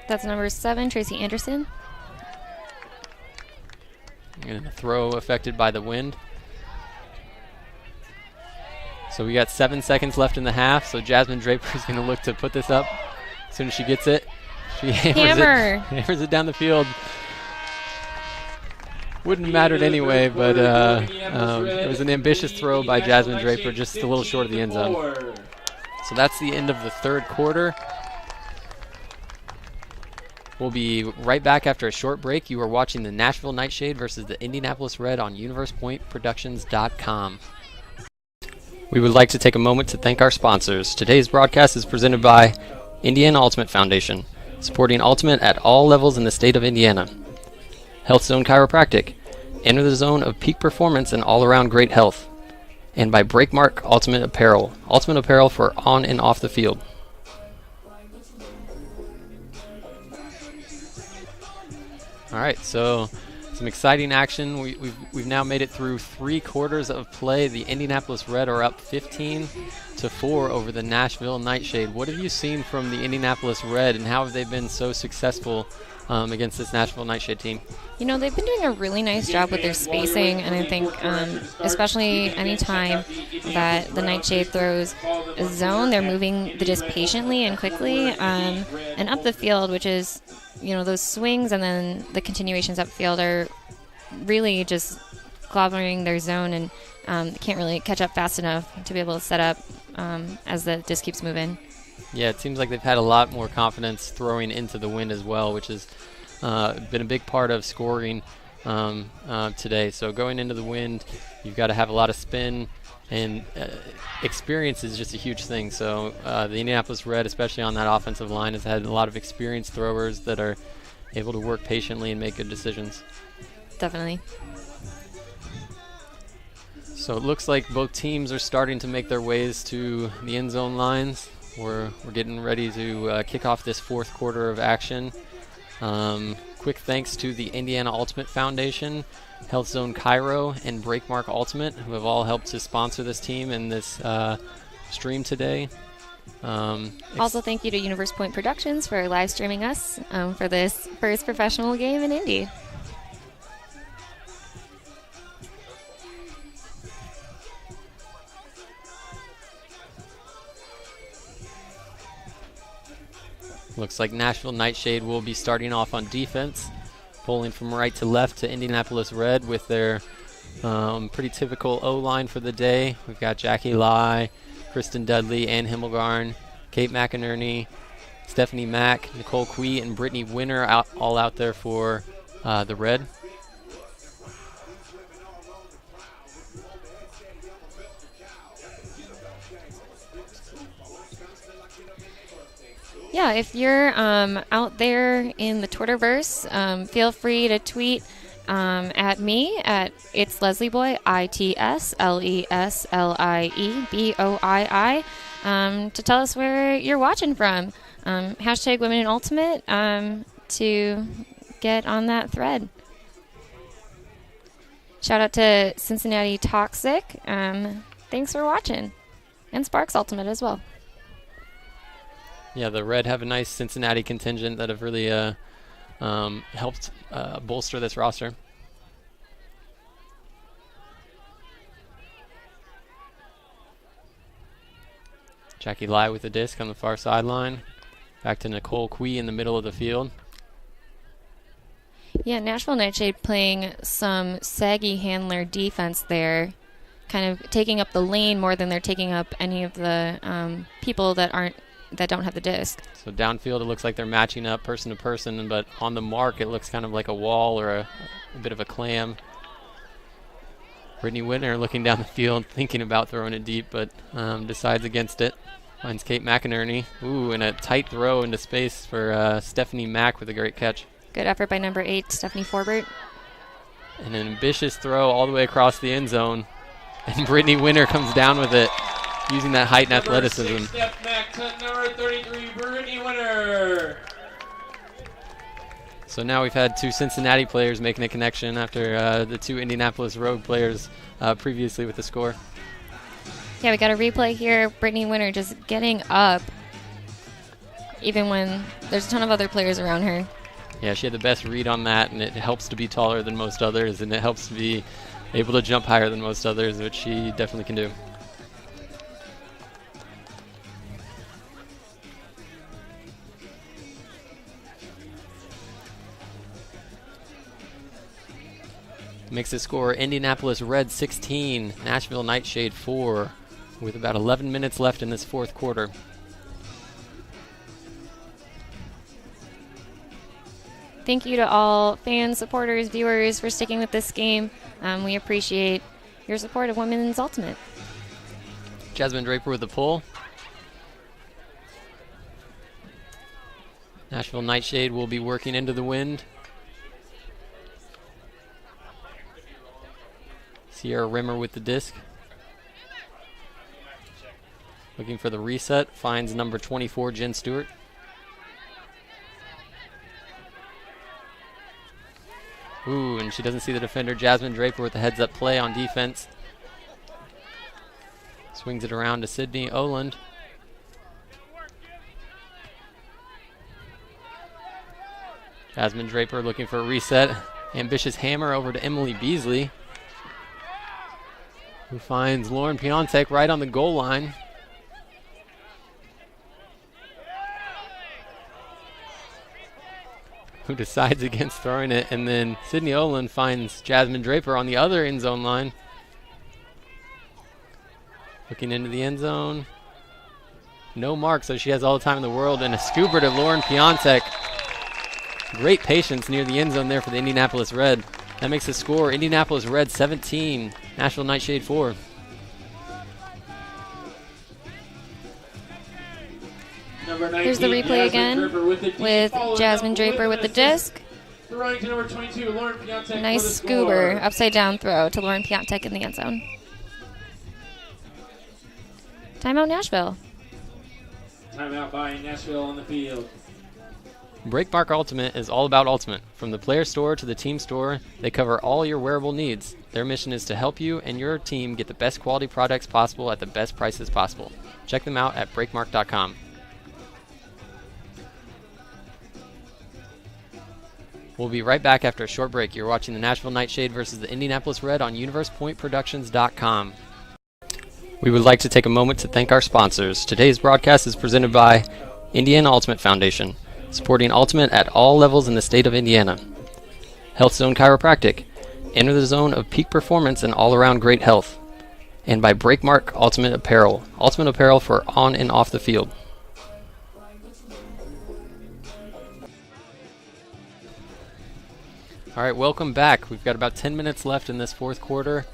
That's number 7, Tracy Anderson. And a throw affected by the wind. So we got 7 seconds left in the half, so Jasmine Draper is going to look to put this up as soon as she gets it. She hammers it down the field. Wouldn't have mattered anyway, but it was an ambitious throw by Jasmine Draper, just a little short of the end zone. So that's the end of the third quarter. We'll be right back after a short break. You are watching the Nashville NightShade versus the Indianapolis Red on UniversePointProductions.com. We would like to take a moment to thank our sponsors. Today's broadcast is presented by Indiana Ultimate Foundation, supporting Ultimate at all levels in the state of Indiana. Health Zone Chiropractic, enter the zone of peak performance and all-around great health. And by Breakmark Ultimate Apparel for on and off the field. All right, so some exciting action. We've now made it through 3 quarters of play. The Indianapolis Red are up 15-4 over the Nashville NightShade. What have you seen from the Indianapolis Red, and how have they been so successful against this Nashville NightShade team? You know, they've been doing a really nice job with their spacing, and I think especially any time that the Nightshade throws a zone, they're moving the disc patiently and quickly and up the field, which is, you know, those swings and then the continuations upfield are really just clobbering their zone, and they can't really catch up fast enough to be able to set up as the disc keeps moving. Yeah, it seems like they've had a lot more confidence throwing into the wind as well, which has been a big part of scoring today. So going into the wind, you've got to have a lot of spin, and experience is just a huge thing. So the Indianapolis Red, especially on that offensive line, has had a lot of experienced throwers that are able to work patiently and make good decisions. Definitely. So it looks like both teams are starting to make their ways to the end zone lines. We're getting ready to kick off this 4th quarter of action. Quick thanks to the Indiana Ultimate Foundation, Health Zone Cairo, and Breakmark Ultimate, who have all helped to sponsor this team and this stream today. Also, thank you to Universe Point Productions for live streaming us for this first professional game in Indy. Looks like Nashville NightShade will be starting off on defense, pulling from right to left to Indianapolis Red with their pretty typical O-line for the day. We've got Jackie Lai, Kristen Dudley, Ann Himmelgarn, Kate McInerney, Stephanie Mack, Nicole Quee, and Brittany Winter all out there for the Red. Yeah, if you're out there in the Twitterverse, feel free to tweet at me at It's Leslie Boy, ITSLESLIEBOII, to tell us where you're watching from. Hashtag Women in Ultimate to get on that thread. Shout out to Cincinnati Toxic. Thanks for watching. And Sparks Ultimate as well. Yeah, the Red have a nice Cincinnati contingent that have really helped bolster this roster. Jackie Lai with the disc on the far sideline. Back to Nicole Quee in the middle of the field. Yeah, Nashville NightShade playing some saggy handler defense there, kind of taking up the lane more than they're taking up any of the people that don't have the disc. So downfield, it looks like they're matching up person to person, but on the mark, it looks kind of like a wall or a bit of a clam. Brittany Winter looking down the field, thinking about throwing it deep, but decides against it. Finds Kate McInerney. Ooh, and a tight throw into space for Stephanie Mack with a great catch. Good effort by number 8, Stephanie Forbert. And an ambitious throw all the way across the end zone. And Brittany Winter comes down with it, using that height and athleticism. 6, step back to number 33, Brittany Winter. So now we've had 2 Cincinnati players making a connection after the 2 Indianapolis Rogue players previously with the score. Yeah, we got a replay here. Brittany Winter just getting up, even when there's a ton of other players around her. Yeah, she had the best read on that, and it helps to be taller than most others, and it helps to be able to jump higher than most others, which she definitely can do. Makes the score Indianapolis Red 16, Nashville NightShade 4, with about 11 minutes left in this 4th quarter. Thank you to all fans, supporters, viewers for sticking with this game. We appreciate your support of Women's Ultimate. Jasmine Draper with the pull. Nashville NightShade will be working into the wind. Sierra Rimmer with the disc. Looking for the reset. Finds number 24, Jen Stewart. Ooh, and she doesn't see the defender. Jasmine Draper with the heads-up play on defense. Swings it around to Sydney Oland. Jasmine Draper looking for a reset. Ambitious hammer over to Emily Beasley, who finds Lauren Piontek right on the goal line. Who decides against throwing it, and then Sydney Oland finds Jasmine Draper on the other end zone line. Looking into the end zone. No mark, so she has all the time in the world, and a scooper to Lauren Piontek. Great patience near the end zone there for the Indianapolis Red. That makes the score Indianapolis Red 17, Nashville NightShade 4. Here's the replay again with Jasmine Draper with the disc. Nice scooper, upside down throw to Lauren Piontek in the end zone. Timeout Nashville. Timeout by Nashville on the field. Breakmark Ultimate is all about Ultimate. From the player store to the team store, they cover all your wearable needs. Their mission is to help you and your team get the best quality products possible at the best prices possible. Check them out at breakmark.com. We'll be right back after a short break. You're watching the Nashville NightShade versus the Indianapolis Red on UniversePointProductions.com. We would like to take a moment to thank our sponsors. Today's broadcast is presented by Indiana Ultimate Foundation, supporting Ultimate at all levels in the state of Indiana. Health Zone Chiropractic, enter the zone of peak performance and all-around great health. And by Breakmark Ultimate Apparel for on and off the field. All right, welcome back. We've got about 10 minutes left in this fourth quarter.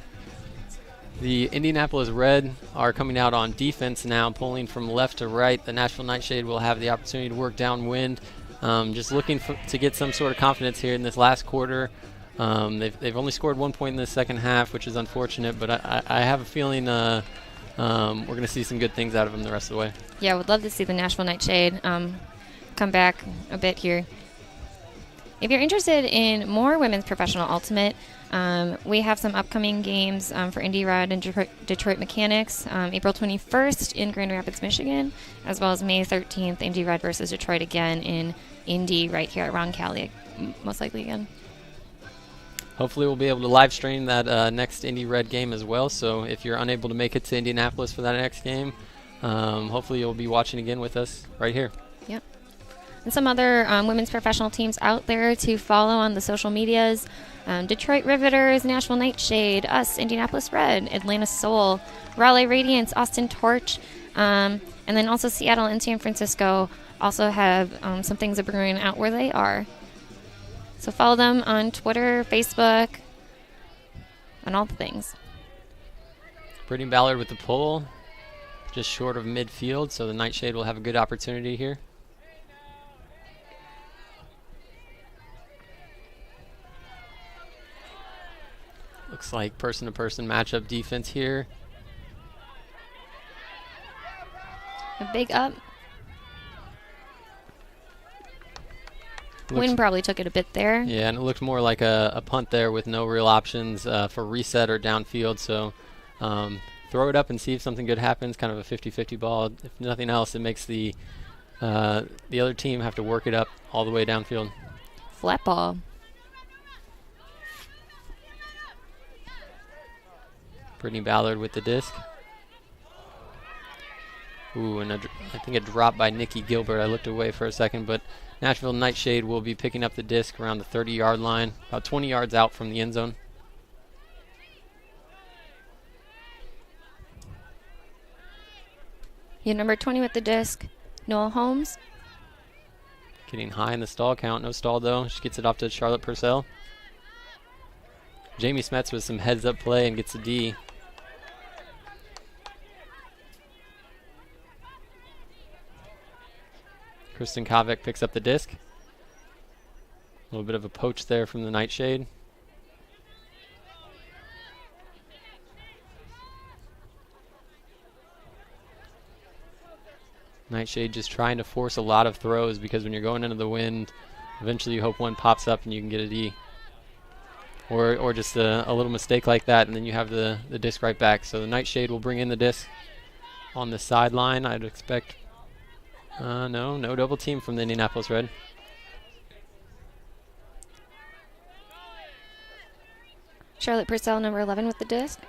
The Indianapolis Red are coming out on defense now, pulling from left to right. The Nashville NightShade will have the opportunity to work downwind. Just looking to get some sort of confidence here in this last quarter. They've only scored 1 point in the second half, which is unfortunate, but I have a feeling we're going to see some good things out of them the rest of the way. Yeah, I would love to see the Nashville NightShade come back a bit here. If you're interested in more women's professional ultimate, we have some upcoming games for Indy Red and Detroit Mechanics, April 21st in Grand Rapids, Michigan, as well as May 13th, Indy Red versus Detroit again in Indy right here at Ron Cali, most likely again. Hopefully we'll be able to live stream that next Indy Red game as well, so if you're unable to make it to Indianapolis for that next game, hopefully you'll be watching again with us right here. Yep. And some other women's professional teams out there to follow on the social medias. Detroit Riveters, Nashville NightShade, us, Indianapolis Red, Atlanta Soul, Raleigh Radiance, Austin Torch, and then also Seattle and San Francisco also have some things are brewing out where they are. So follow them on Twitter, Facebook, and all the things. Brittany Ballard with the pull, just short of midfield, so the NightShade will have a good opportunity here. Looks like person-to-person matchup defense here. A big up. Wind probably took it a bit there. Yeah, and it looked more like a punt there with no real options for reset or downfield. So throw it up and see if something good happens. Kind of a 50-50 ball. If nothing else, it makes the other team have to work it up all the way downfield. Flat ball. Brittany Ballard with the disc. Ooh, and I think a drop by Nikki Gilbert. I looked away for a second, but Nashville NightShade will be picking up the disc around the 30-yard line, about 20 yards out from the end zone. Your number 20 with the disc, Noel Holmes. Getting high in the stall count. No stall, though. She gets it off to Charlotte Purcell. Jamie Smets with some heads-up play and gets a D. Kristen Kovic picks up the disc. A little bit of a poach there from the Nightshade. Nightshade just trying to force a lot of throws because when you're going into the wind, eventually you hope one pops up and you can get a D. Or just a little mistake like that, and then you have the disc right back. So the Nightshade will bring in the disc on the sideline. I'd expect, no double team from the Indianapolis Red. Charlotte Purcell, number 11, with the disc.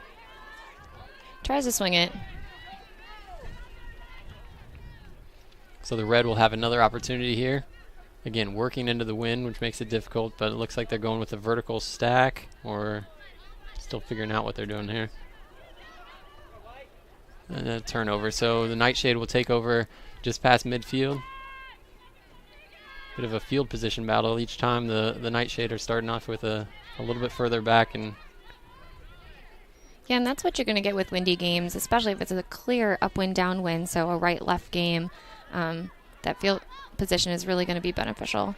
Tries to swing it. So the Red will have another opportunity here. Again, working into the wind, which makes it difficult, but it looks like they're going with a vertical stack, or still figuring out what they're doing here. And a turnover. So the Nightshade will take over just past midfield. Bit of a field position battle each time. The Nightshade are starting off with a little bit further back. And yeah, and that's what you're going to get with windy games, especially if it's a clear upwind, downwind, so a right-left game. That field position is really going to be beneficial.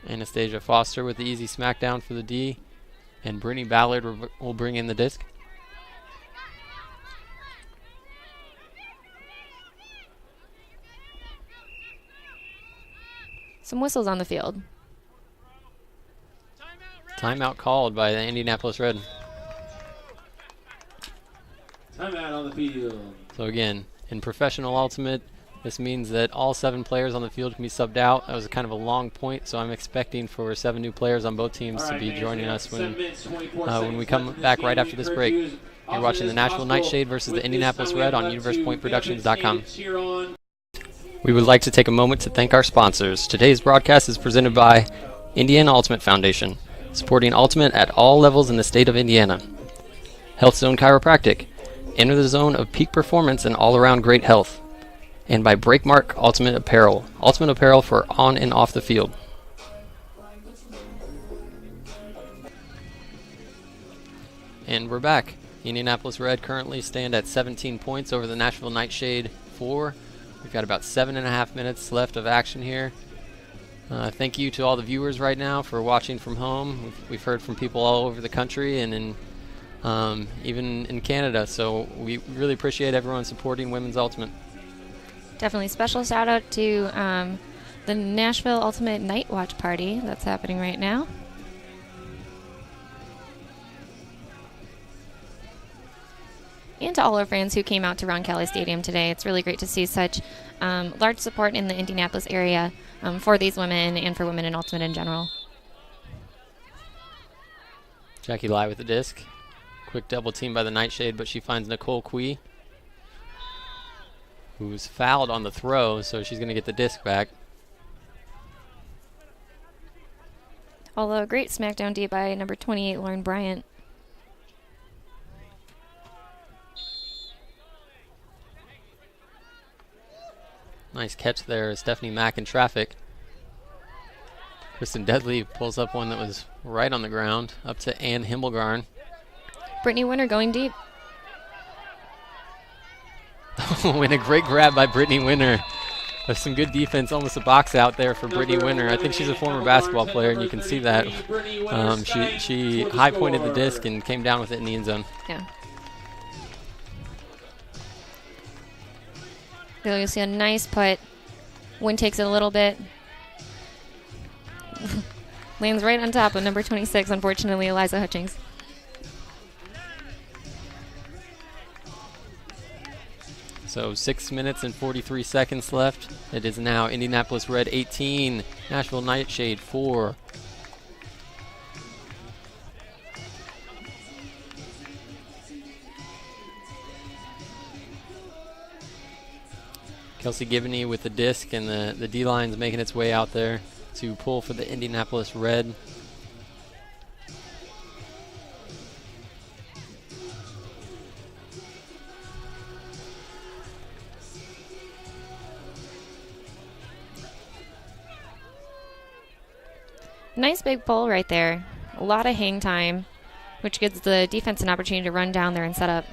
Anastasia Foster with the easy smackdown for the D. And Brittany Ballard will bring in the disc. Some whistles on the field. Timeout called by the Indianapolis Red. Timeout on the field. So again, in professional ultimate, this means that all 7 players on the field can be subbed out. That was kind of a long point, so I'm expecting for 7 new players on both teams to be joining us when we come back right after this break. You're watching the Nashville Nightshade versus the Indianapolis Red on UniversePointProductions.com. We would like to take a moment to thank our sponsors. Today's broadcast is presented by Indiana Ultimate Foundation, supporting Ultimate at all levels in the state of Indiana. Health Zone Chiropractic, enter the zone of peak performance and all-around great health. And by Breakmark Ultimate Apparel for on and off the field. And we're back. Indianapolis Red currently stand at 17 points over the Nashville Nightshade 4. We've got about 7.5 minutes left of action here. Thank you to all the viewers right now for watching from home. We've heard from people all over the country and even in Canada, so we really appreciate everyone supporting Women's Ultimate. Definitely special shout out to the Nashville Ultimate Night Watch Party that's happening right now. And to all our fans who came out to Ron Kelly Stadium today. It's really great to see such large support in the Indianapolis area for these women and for women in Ultimate in general. Jackie Lai with the disc. Quick double team by the Nightshade, but she finds Nicole Quee, who's fouled on the throw, so she's going to get the disc back. Although a great smackdown D by number 28, Lauren Bryant. Nice catch there, Stephanie Mack in traffic. Kristen Deadly pulls up one that was right on the ground, up to Ann Himmelgarn. Brittany Winter going deep. And a great grab by Brittany Winter. There's some good defense, almost a box out there for Brittany Winter. I think she's a former basketball player, and you can see that. She high-pointed the disc and came down with it in the end zone. Yeah. There you'll see a nice put. Wind takes it a little bit. Lands right on top of number 26, unfortunately, Eliza Hutchings. So 6 minutes and 43 seconds left. It is now Indianapolis Red 18, Nashville Nightshade 4. Kelsey Gibney with the disc, and the D-line's making its way out there to pull for the Indianapolis Red. Nice big pull right there. A lot of hang time, which gives the defense an opportunity to run down there and set up.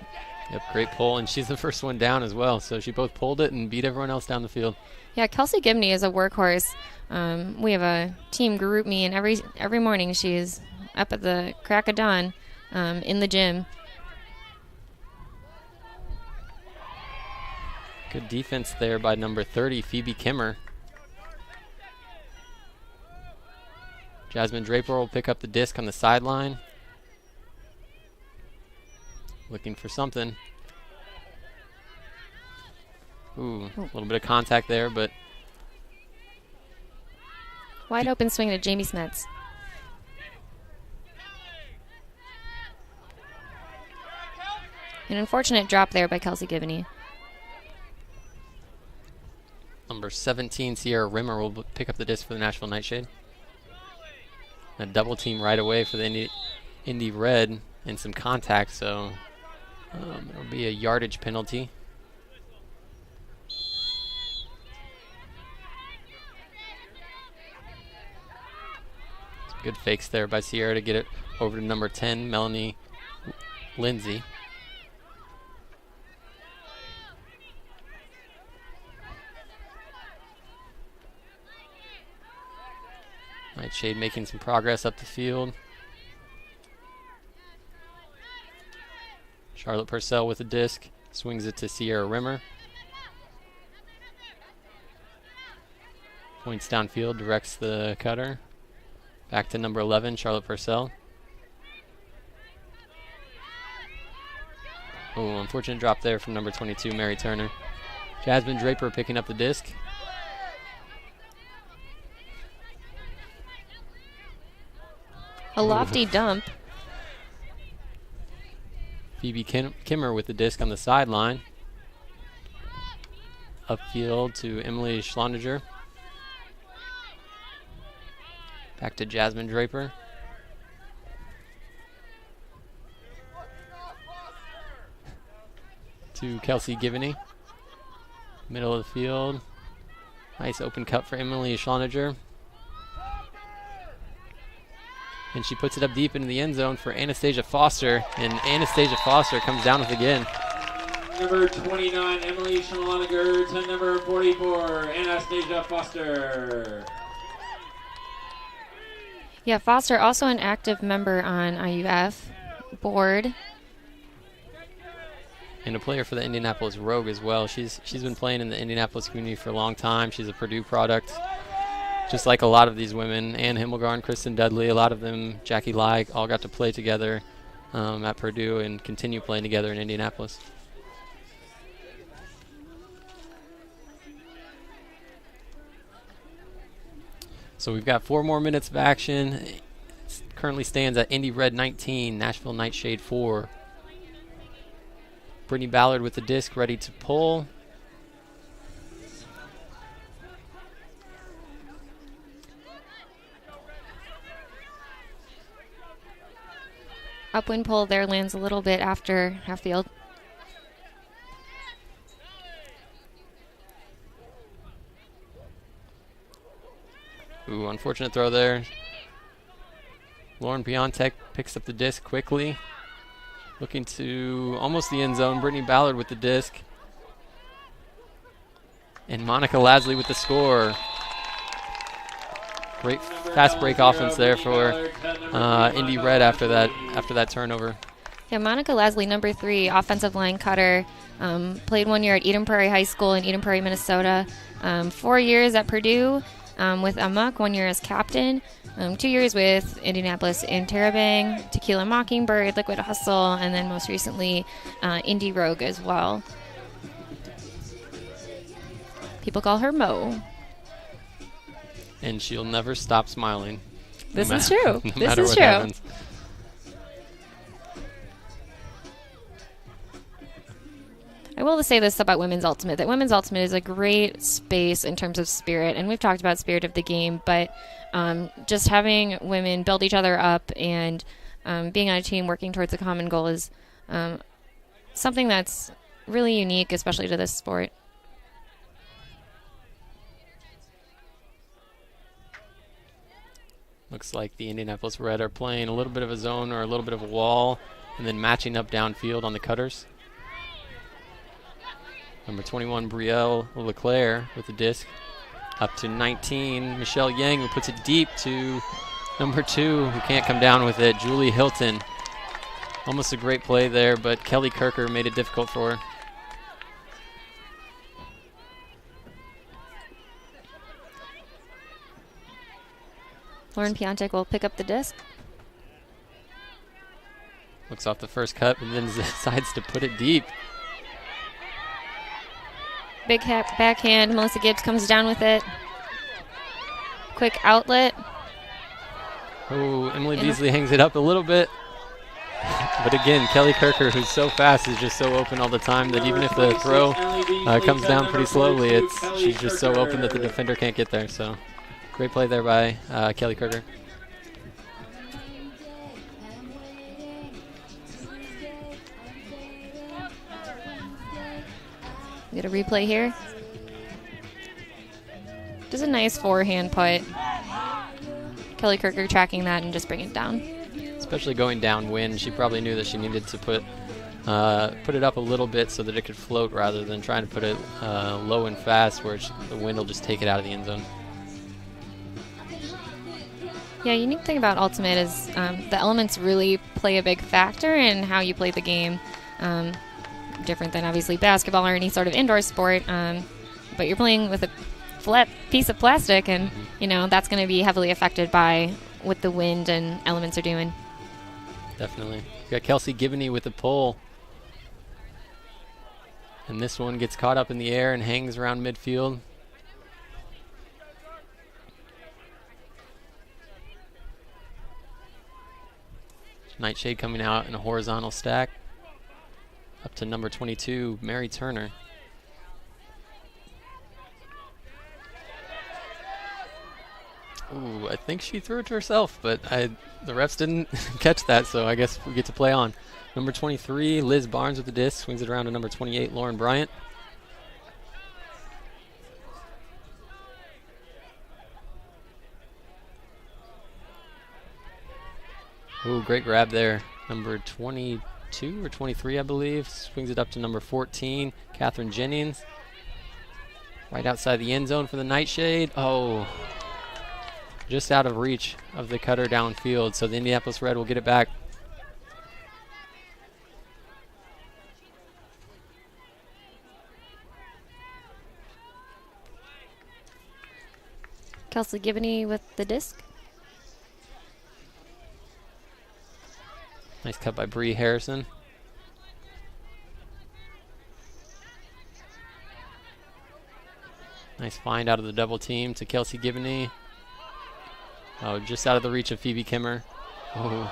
Yep, great pull, and she's the first one down as well. So she both pulled it and beat everyone else down the field. Yeah, Kelsey Gibney is a workhorse. We have a team group me, and every morning she's up at the crack of dawn in the gym. Good defense there by number 30, Phoebe Kimmer. Jasmine Draper will pick up the disc on the sideline. Looking for something. Ooh, a little bit of contact there, but... Wide open swing to Jamie Smets. An unfortunate drop there by Kelsey Gibney. Number 17, Sierra Rimmer, will pick up the disc for the Nashville NightShade. A double team right away for the Indy Red and some contact, so it'll be a yardage penalty. Some good fakes there by Sierra to get it over to number 10, Melanie Lindsay. Nightshade making some progress up the field. Charlotte Purcell with a disc, swings it to Sierra Rimmer. Points downfield, directs the cutter. Back to number 11, Charlotte Purcell. Oh, unfortunate drop there from number 22, Mary Turner. Jasmine Draper picking up the disc. A lofty dump. Phoebe Kimmer with the disc on the sideline. Upfield to Emily Schlondiger. Back to Jasmine Draper. To Kelsey Gibney. Middle of the field. Nice open cut for Emily Schlondiger. And she puts it up deep into the end zone for Anastasia Foster. And Anastasia Foster comes down with again. Number 29, Emily Schlondiger, to number 44, Anastasia Foster. Yeah, Foster also an active member on IUF board. And a player for the Indianapolis Rogue as well. She's been playing in the Indianapolis community for a long time. She's a Purdue product. Just like a lot of these women, Ann Himmelgarn, Kristen Dudley, a lot of them, Jackie Lai, all got to play together at Purdue and continue playing together in Indianapolis. So we've got 4 more minutes of action. It currently stands at Indy Red 19, Nashville NightShade 4. Brittany Ballard with the disc ready to pull. Upwind pull there lands a little bit after half field. Ooh, unfortunate throw there. Lauren Piontek picks up the disc quickly. Looking to almost the end zone. Brittany Ballard with the disc. And Monica Lasley with the score. Great fast break offense there for Indy Red after that turnover. Yeah, Monica Lasley, number 3, offensive line cutter. Played 1 year at Eden Prairie High School in Eden Prairie, Minnesota. 4 years at Purdue with Amok, 1 year as captain. 2 years with Indianapolis Interrobang, Tequila Mockingbird, Liquid Hustle, and then most recently Indy Rogue as well. People call her Mo. And she'll never stop smiling. This is true. No This matter is what true. happens. I will say this about Women's Ultimate, that Women's Ultimate is a great space in terms of spirit, and we've talked about spirit of the game, but just having women build each other up and being on a team working towards a common goal is something that's really unique, especially to this sport. A Looks like the Indianapolis Red are playing a little bit of a zone or a little bit of a wall and then matching up downfield on the cutters. Number 21, Brielle Leclerc with the disc. Up to 19, Michelle Yang, who puts it deep to number 2, who can't come down with it, Julie Hilton. Almost a great play there, but Kelly Kirker made it difficult for her. Lauren Piontek will pick up the disc. Looks off the first cut and then decides to put it deep. Big backhand. Melissa Gibbs comes down with it. Quick outlet. Oh, Emily Beasley hangs it up a little bit. But again, Kelly Kirker, who's so fast, is just so open all the time that even if the throw comes down pretty slowly, she's just so open that the defender can't get there. So great play there by Kelly Kirker. Get a replay here. Just a nice forehand put. Kelly Kirker tracking that and just bringing it down. Especially going downwind, she probably knew that she needed to put it up a little bit so that it could float rather than trying to put it low and fast where the wind will just take it out of the end zone. Yeah, unique thing about Ultimate is the elements really play a big factor in how you play the game. Different than obviously basketball or any sort of indoor sport, but you're playing with a flat piece of plastic, and you know that's going to be heavily affected by what the wind and elements are doing. Definitely. We got Kelsey Gibney with the pull, and this one gets caught up in the air and hangs around midfield. Nightshade coming out in a horizontal stack. Up to number 22, Mary Turner. Ooh, I think she threw it to herself, but the refs didn't catch that, so I guess we get to play on. Number 23, Liz Barnes with the disc, swings it around to number 28, Lauren Bryant. Ooh, great grab there. Number 22 or 23, I believe. Swings it up to number 14, Catherine Jennings. Right outside the end zone for the Nightshade. Oh, just out of reach of the cutter downfield, so the Indianapolis Red will get it back. Kelsey Gibney with the disc. Nice cut by Bree Harrison. Nice find out of the double team to Kelsey Gibney. Oh, just out of the reach of Phoebe Kimmer. Oh.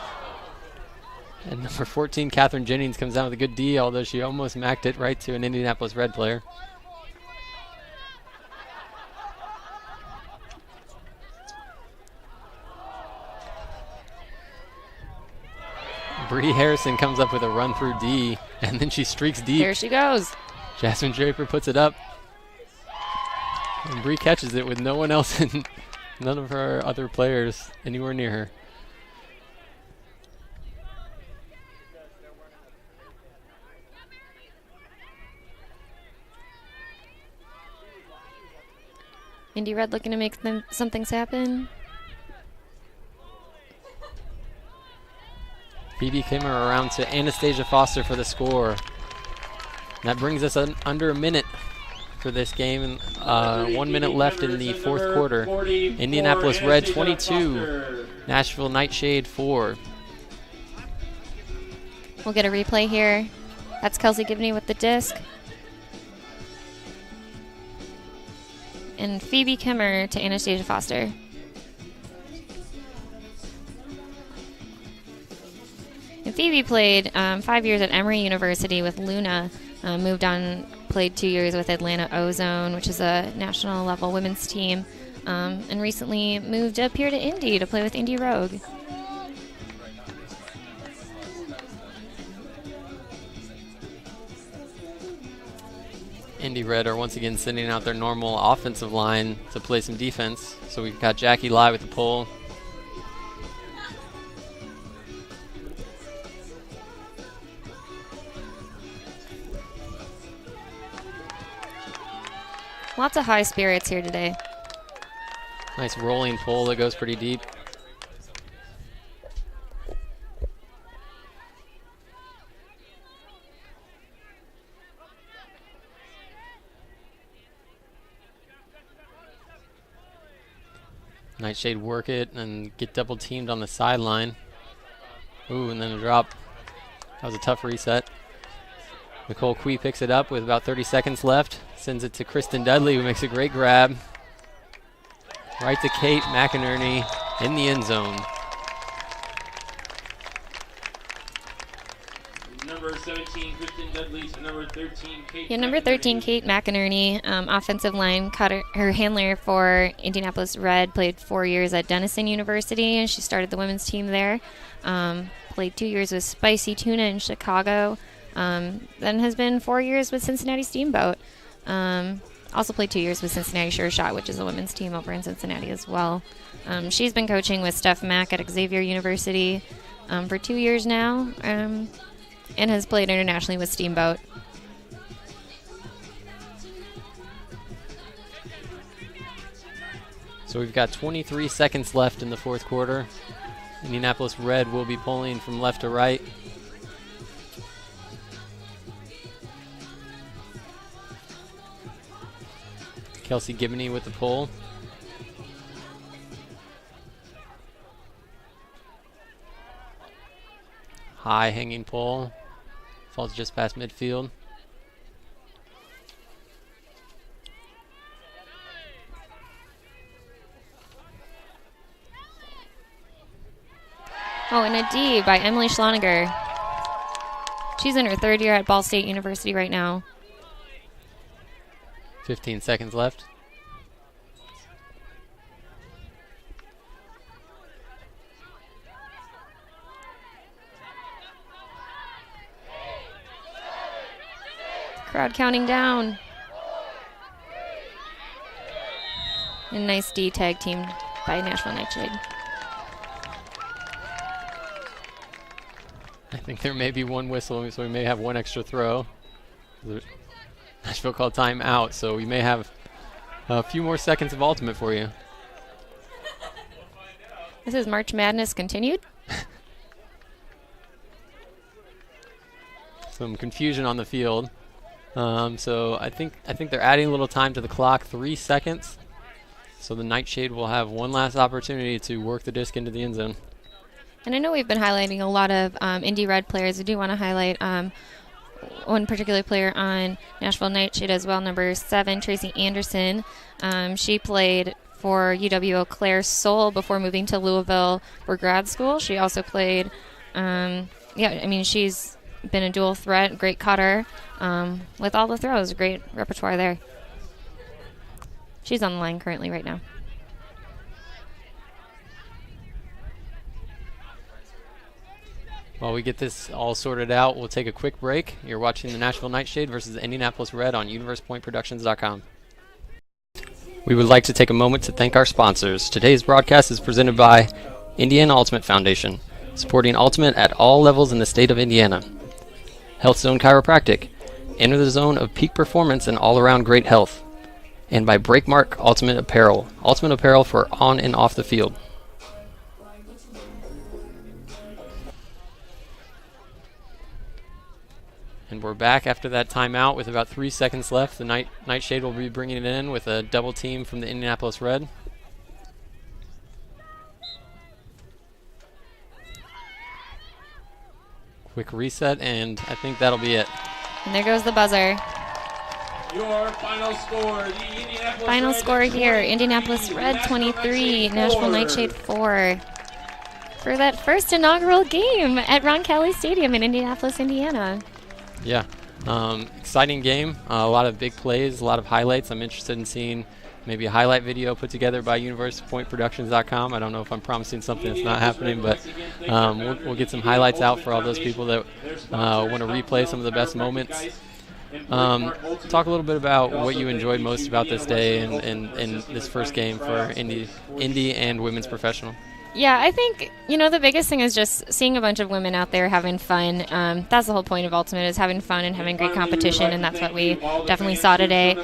And number 14, Catherine Jennings, comes down with a good D, although she almost macked it right to an Indianapolis Red player. Bree Harrison comes up with a run through D, and then she streaks deep. Here she goes. Jasmine Draper puts it up. And Bree catches it with no one else in, none of her other players anywhere near her. Indy Red looking to make some things happen. Phoebe Kimmer around to Anastasia Foster for the score. That brings us under a minute for this game. 1 minute left in the fourth quarter. Indianapolis Red 22, Nashville Nightshade 4. We'll get a replay here. That's Kelsey Gibney with the disc. And Phoebe Kimmer to Anastasia Foster. And Phoebe played 5 years at Emory University with Luna, moved on, played 2 years with Atlanta Ozone, which is a national level women's team, and recently moved up here to Indy to play with Indy Rogue. Indy Red are once again sending out their normal offensive line to play some defense. So we've got Jackie Lai with the pull. Lots of high spirits here today. Nice rolling pull that goes pretty deep. Nightshade work it and get double teamed on the sideline. Ooh, and then a drop. That was a tough reset. Nicole Quee picks it up with about 30 seconds left. Sends it to Kristen Dudley, who makes a great grab. Right to Kate McInerney in the end zone. Number 17, Kristen Dudley, to number 13, Kate. Yeah, number 13, Kate McInerney, offensive line, caught her handler for Indianapolis Red, played 4 years at Denison University, and she started the women's team there. Played 2 years with Spicy Tuna in Chicago. Then has been 4 years with Cincinnati Steamboat. Also played 2 years with Cincinnati Sure Shot, which is a women's team over in Cincinnati as well. She's been coaching with Steph Mack at Xavier University for 2 years now, and has played internationally with Steamboat. So we've got 23 seconds left in the fourth quarter. Indianapolis Red will be pulling from left to right. Kelsey Gibney with the pull. High hanging pull. Falls just past midfield. Oh, and a D by Emily Schloniger. She's in her third year at Ball State University right now. 15 seconds left. Crowd counting down. A nice D tag team by Nashville NightShade. I think there may be one whistle, so we may have one extra throw. Nashville called time out, so we may have a few more seconds of ultimate for you. This is March Madness continued. Some confusion on the field. So I think they're adding a little time to the clock, 3 seconds. So the Nightshade will have one last opportunity to work the disc into the end zone. And I know we've been highlighting a lot of Indy Red players. I do want to highlight one particular player on Nashville NightShade as well, number 7, Tracy Anderson. She played for UW Eau Claire Seoul before moving to Louisville for grad school. She also played, she's been a dual threat, great cutter with all the throws, great repertoire there. She's on the line currently right now. While we get this all sorted out, we'll take a quick break. You're watching the Nashville NightShade versus the Indianapolis Red on UniversePointProductions.com. We would like to take a moment to thank our sponsors. Today's broadcast is presented by Indiana Ultimate Foundation, supporting Ultimate at all levels in the state of Indiana. Health Zone Chiropractic, enter the zone of peak performance and all-around great health. And by Breakmark Ultimate Apparel for on and off the field. And we're back after that timeout with about 3 seconds left. The Nightshade will be bringing it in with a double team from the Indianapolis Red. Quick reset, and I think that'll be it. And there goes the buzzer. Your final score, the Indianapolis Final Red score here, 20, Indianapolis Red 23, Nashville NightShade NightShade 4. For that first inaugural game at Ron Kelly Stadium in Indianapolis, Indiana. Yeah, exciting game. A lot of big plays, a lot of highlights. I'm interested in seeing maybe a highlight video put together by UniversePointProductions.com. I don't know if I'm promising something that's not happening, but we'll get some highlights out for all those people that want to replay some of the best moments. Talk a little bit about what you enjoyed most about this day and this first game for Indy and women's professional. Yeah, I think, the biggest thing is just seeing a bunch of women out there having fun. That's the whole point of Ultimate, is having fun and having great competition, and that's what we definitely saw today.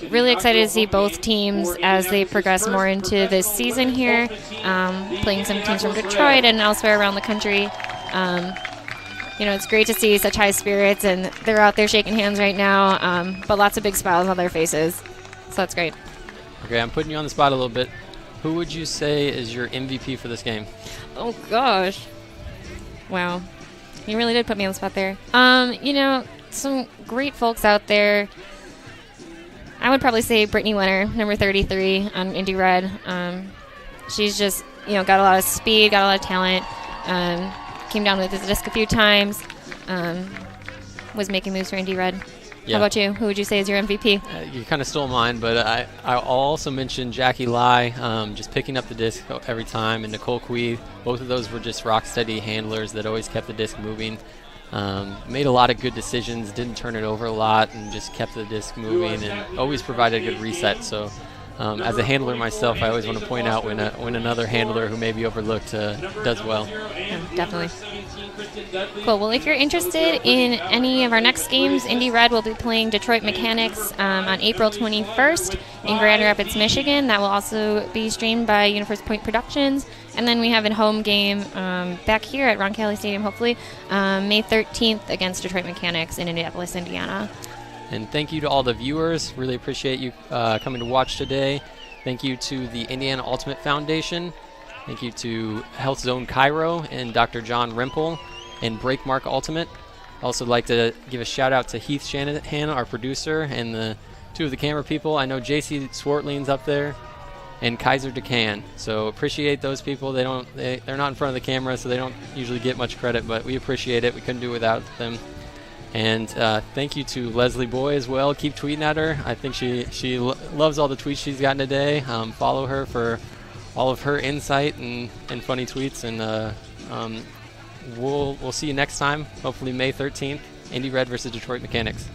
Really excited to see both teams as they progress more into this season here, playing some teams from Detroit and elsewhere around the country. It's great to see such high spirits, and they're out there shaking hands right now, but lots of big smiles on their faces. So that's great. Okay, I'm putting you on the spot a little bit. Who would you say is your MVP for this game? Oh, gosh. Wow. You really did put me on the spot there. Some great folks out there. I would probably say Brittany Winter, number 33 on Indy Red. She's just, got a lot of speed, got a lot of talent. Came down with the disc a few times. Was making moves for Indy Red. Yeah. How about you? Who would you say is your MVP? You kind of stole mine, but I'll also mention Jackie Lai, just picking up the disc every time, and Nicole Quee. Both of those were just rock-steady handlers that always kept the disc moving. Made a lot of good decisions, didn't turn it over a lot, and just kept the disc moving, and always provided a good reset. So as a handler myself, I always want to point out when another handler who may be overlooked does well. Yeah, definitely. Cool. Well, if you're interested in any of our next games, Indy Red will be playing Detroit Mechanics on April 21st in Grand Rapids, Michigan. That will also be streamed by Universe Point Productions. And then we have a home game back here at Ron Kelly Stadium, hopefully, May 13th against Detroit Mechanics in Indianapolis, Indiana. And thank you to all the viewers. Really appreciate you coming to watch today. Thank you to the Indiana Ultimate Foundation. Thank you to Health Zone Cairo and Dr. John Rimple and Breakmark Ultimate. I'd also like to give a shout out to Heath Shanahan, our producer, and the two of the camera people. I know JC Swartling's up there and Kaiser DeCan. So appreciate those people. They're not in front of the camera, so they don't usually get much credit, but we appreciate it. We couldn't do it without them. And thank you to Leslie Boy as well. Keep tweeting at her. I think she loves all the tweets she's gotten today. Follow her for all of her insight and funny tweets. And we'll see you next time, hopefully May 13th, Indy Red versus Detroit Mechanics.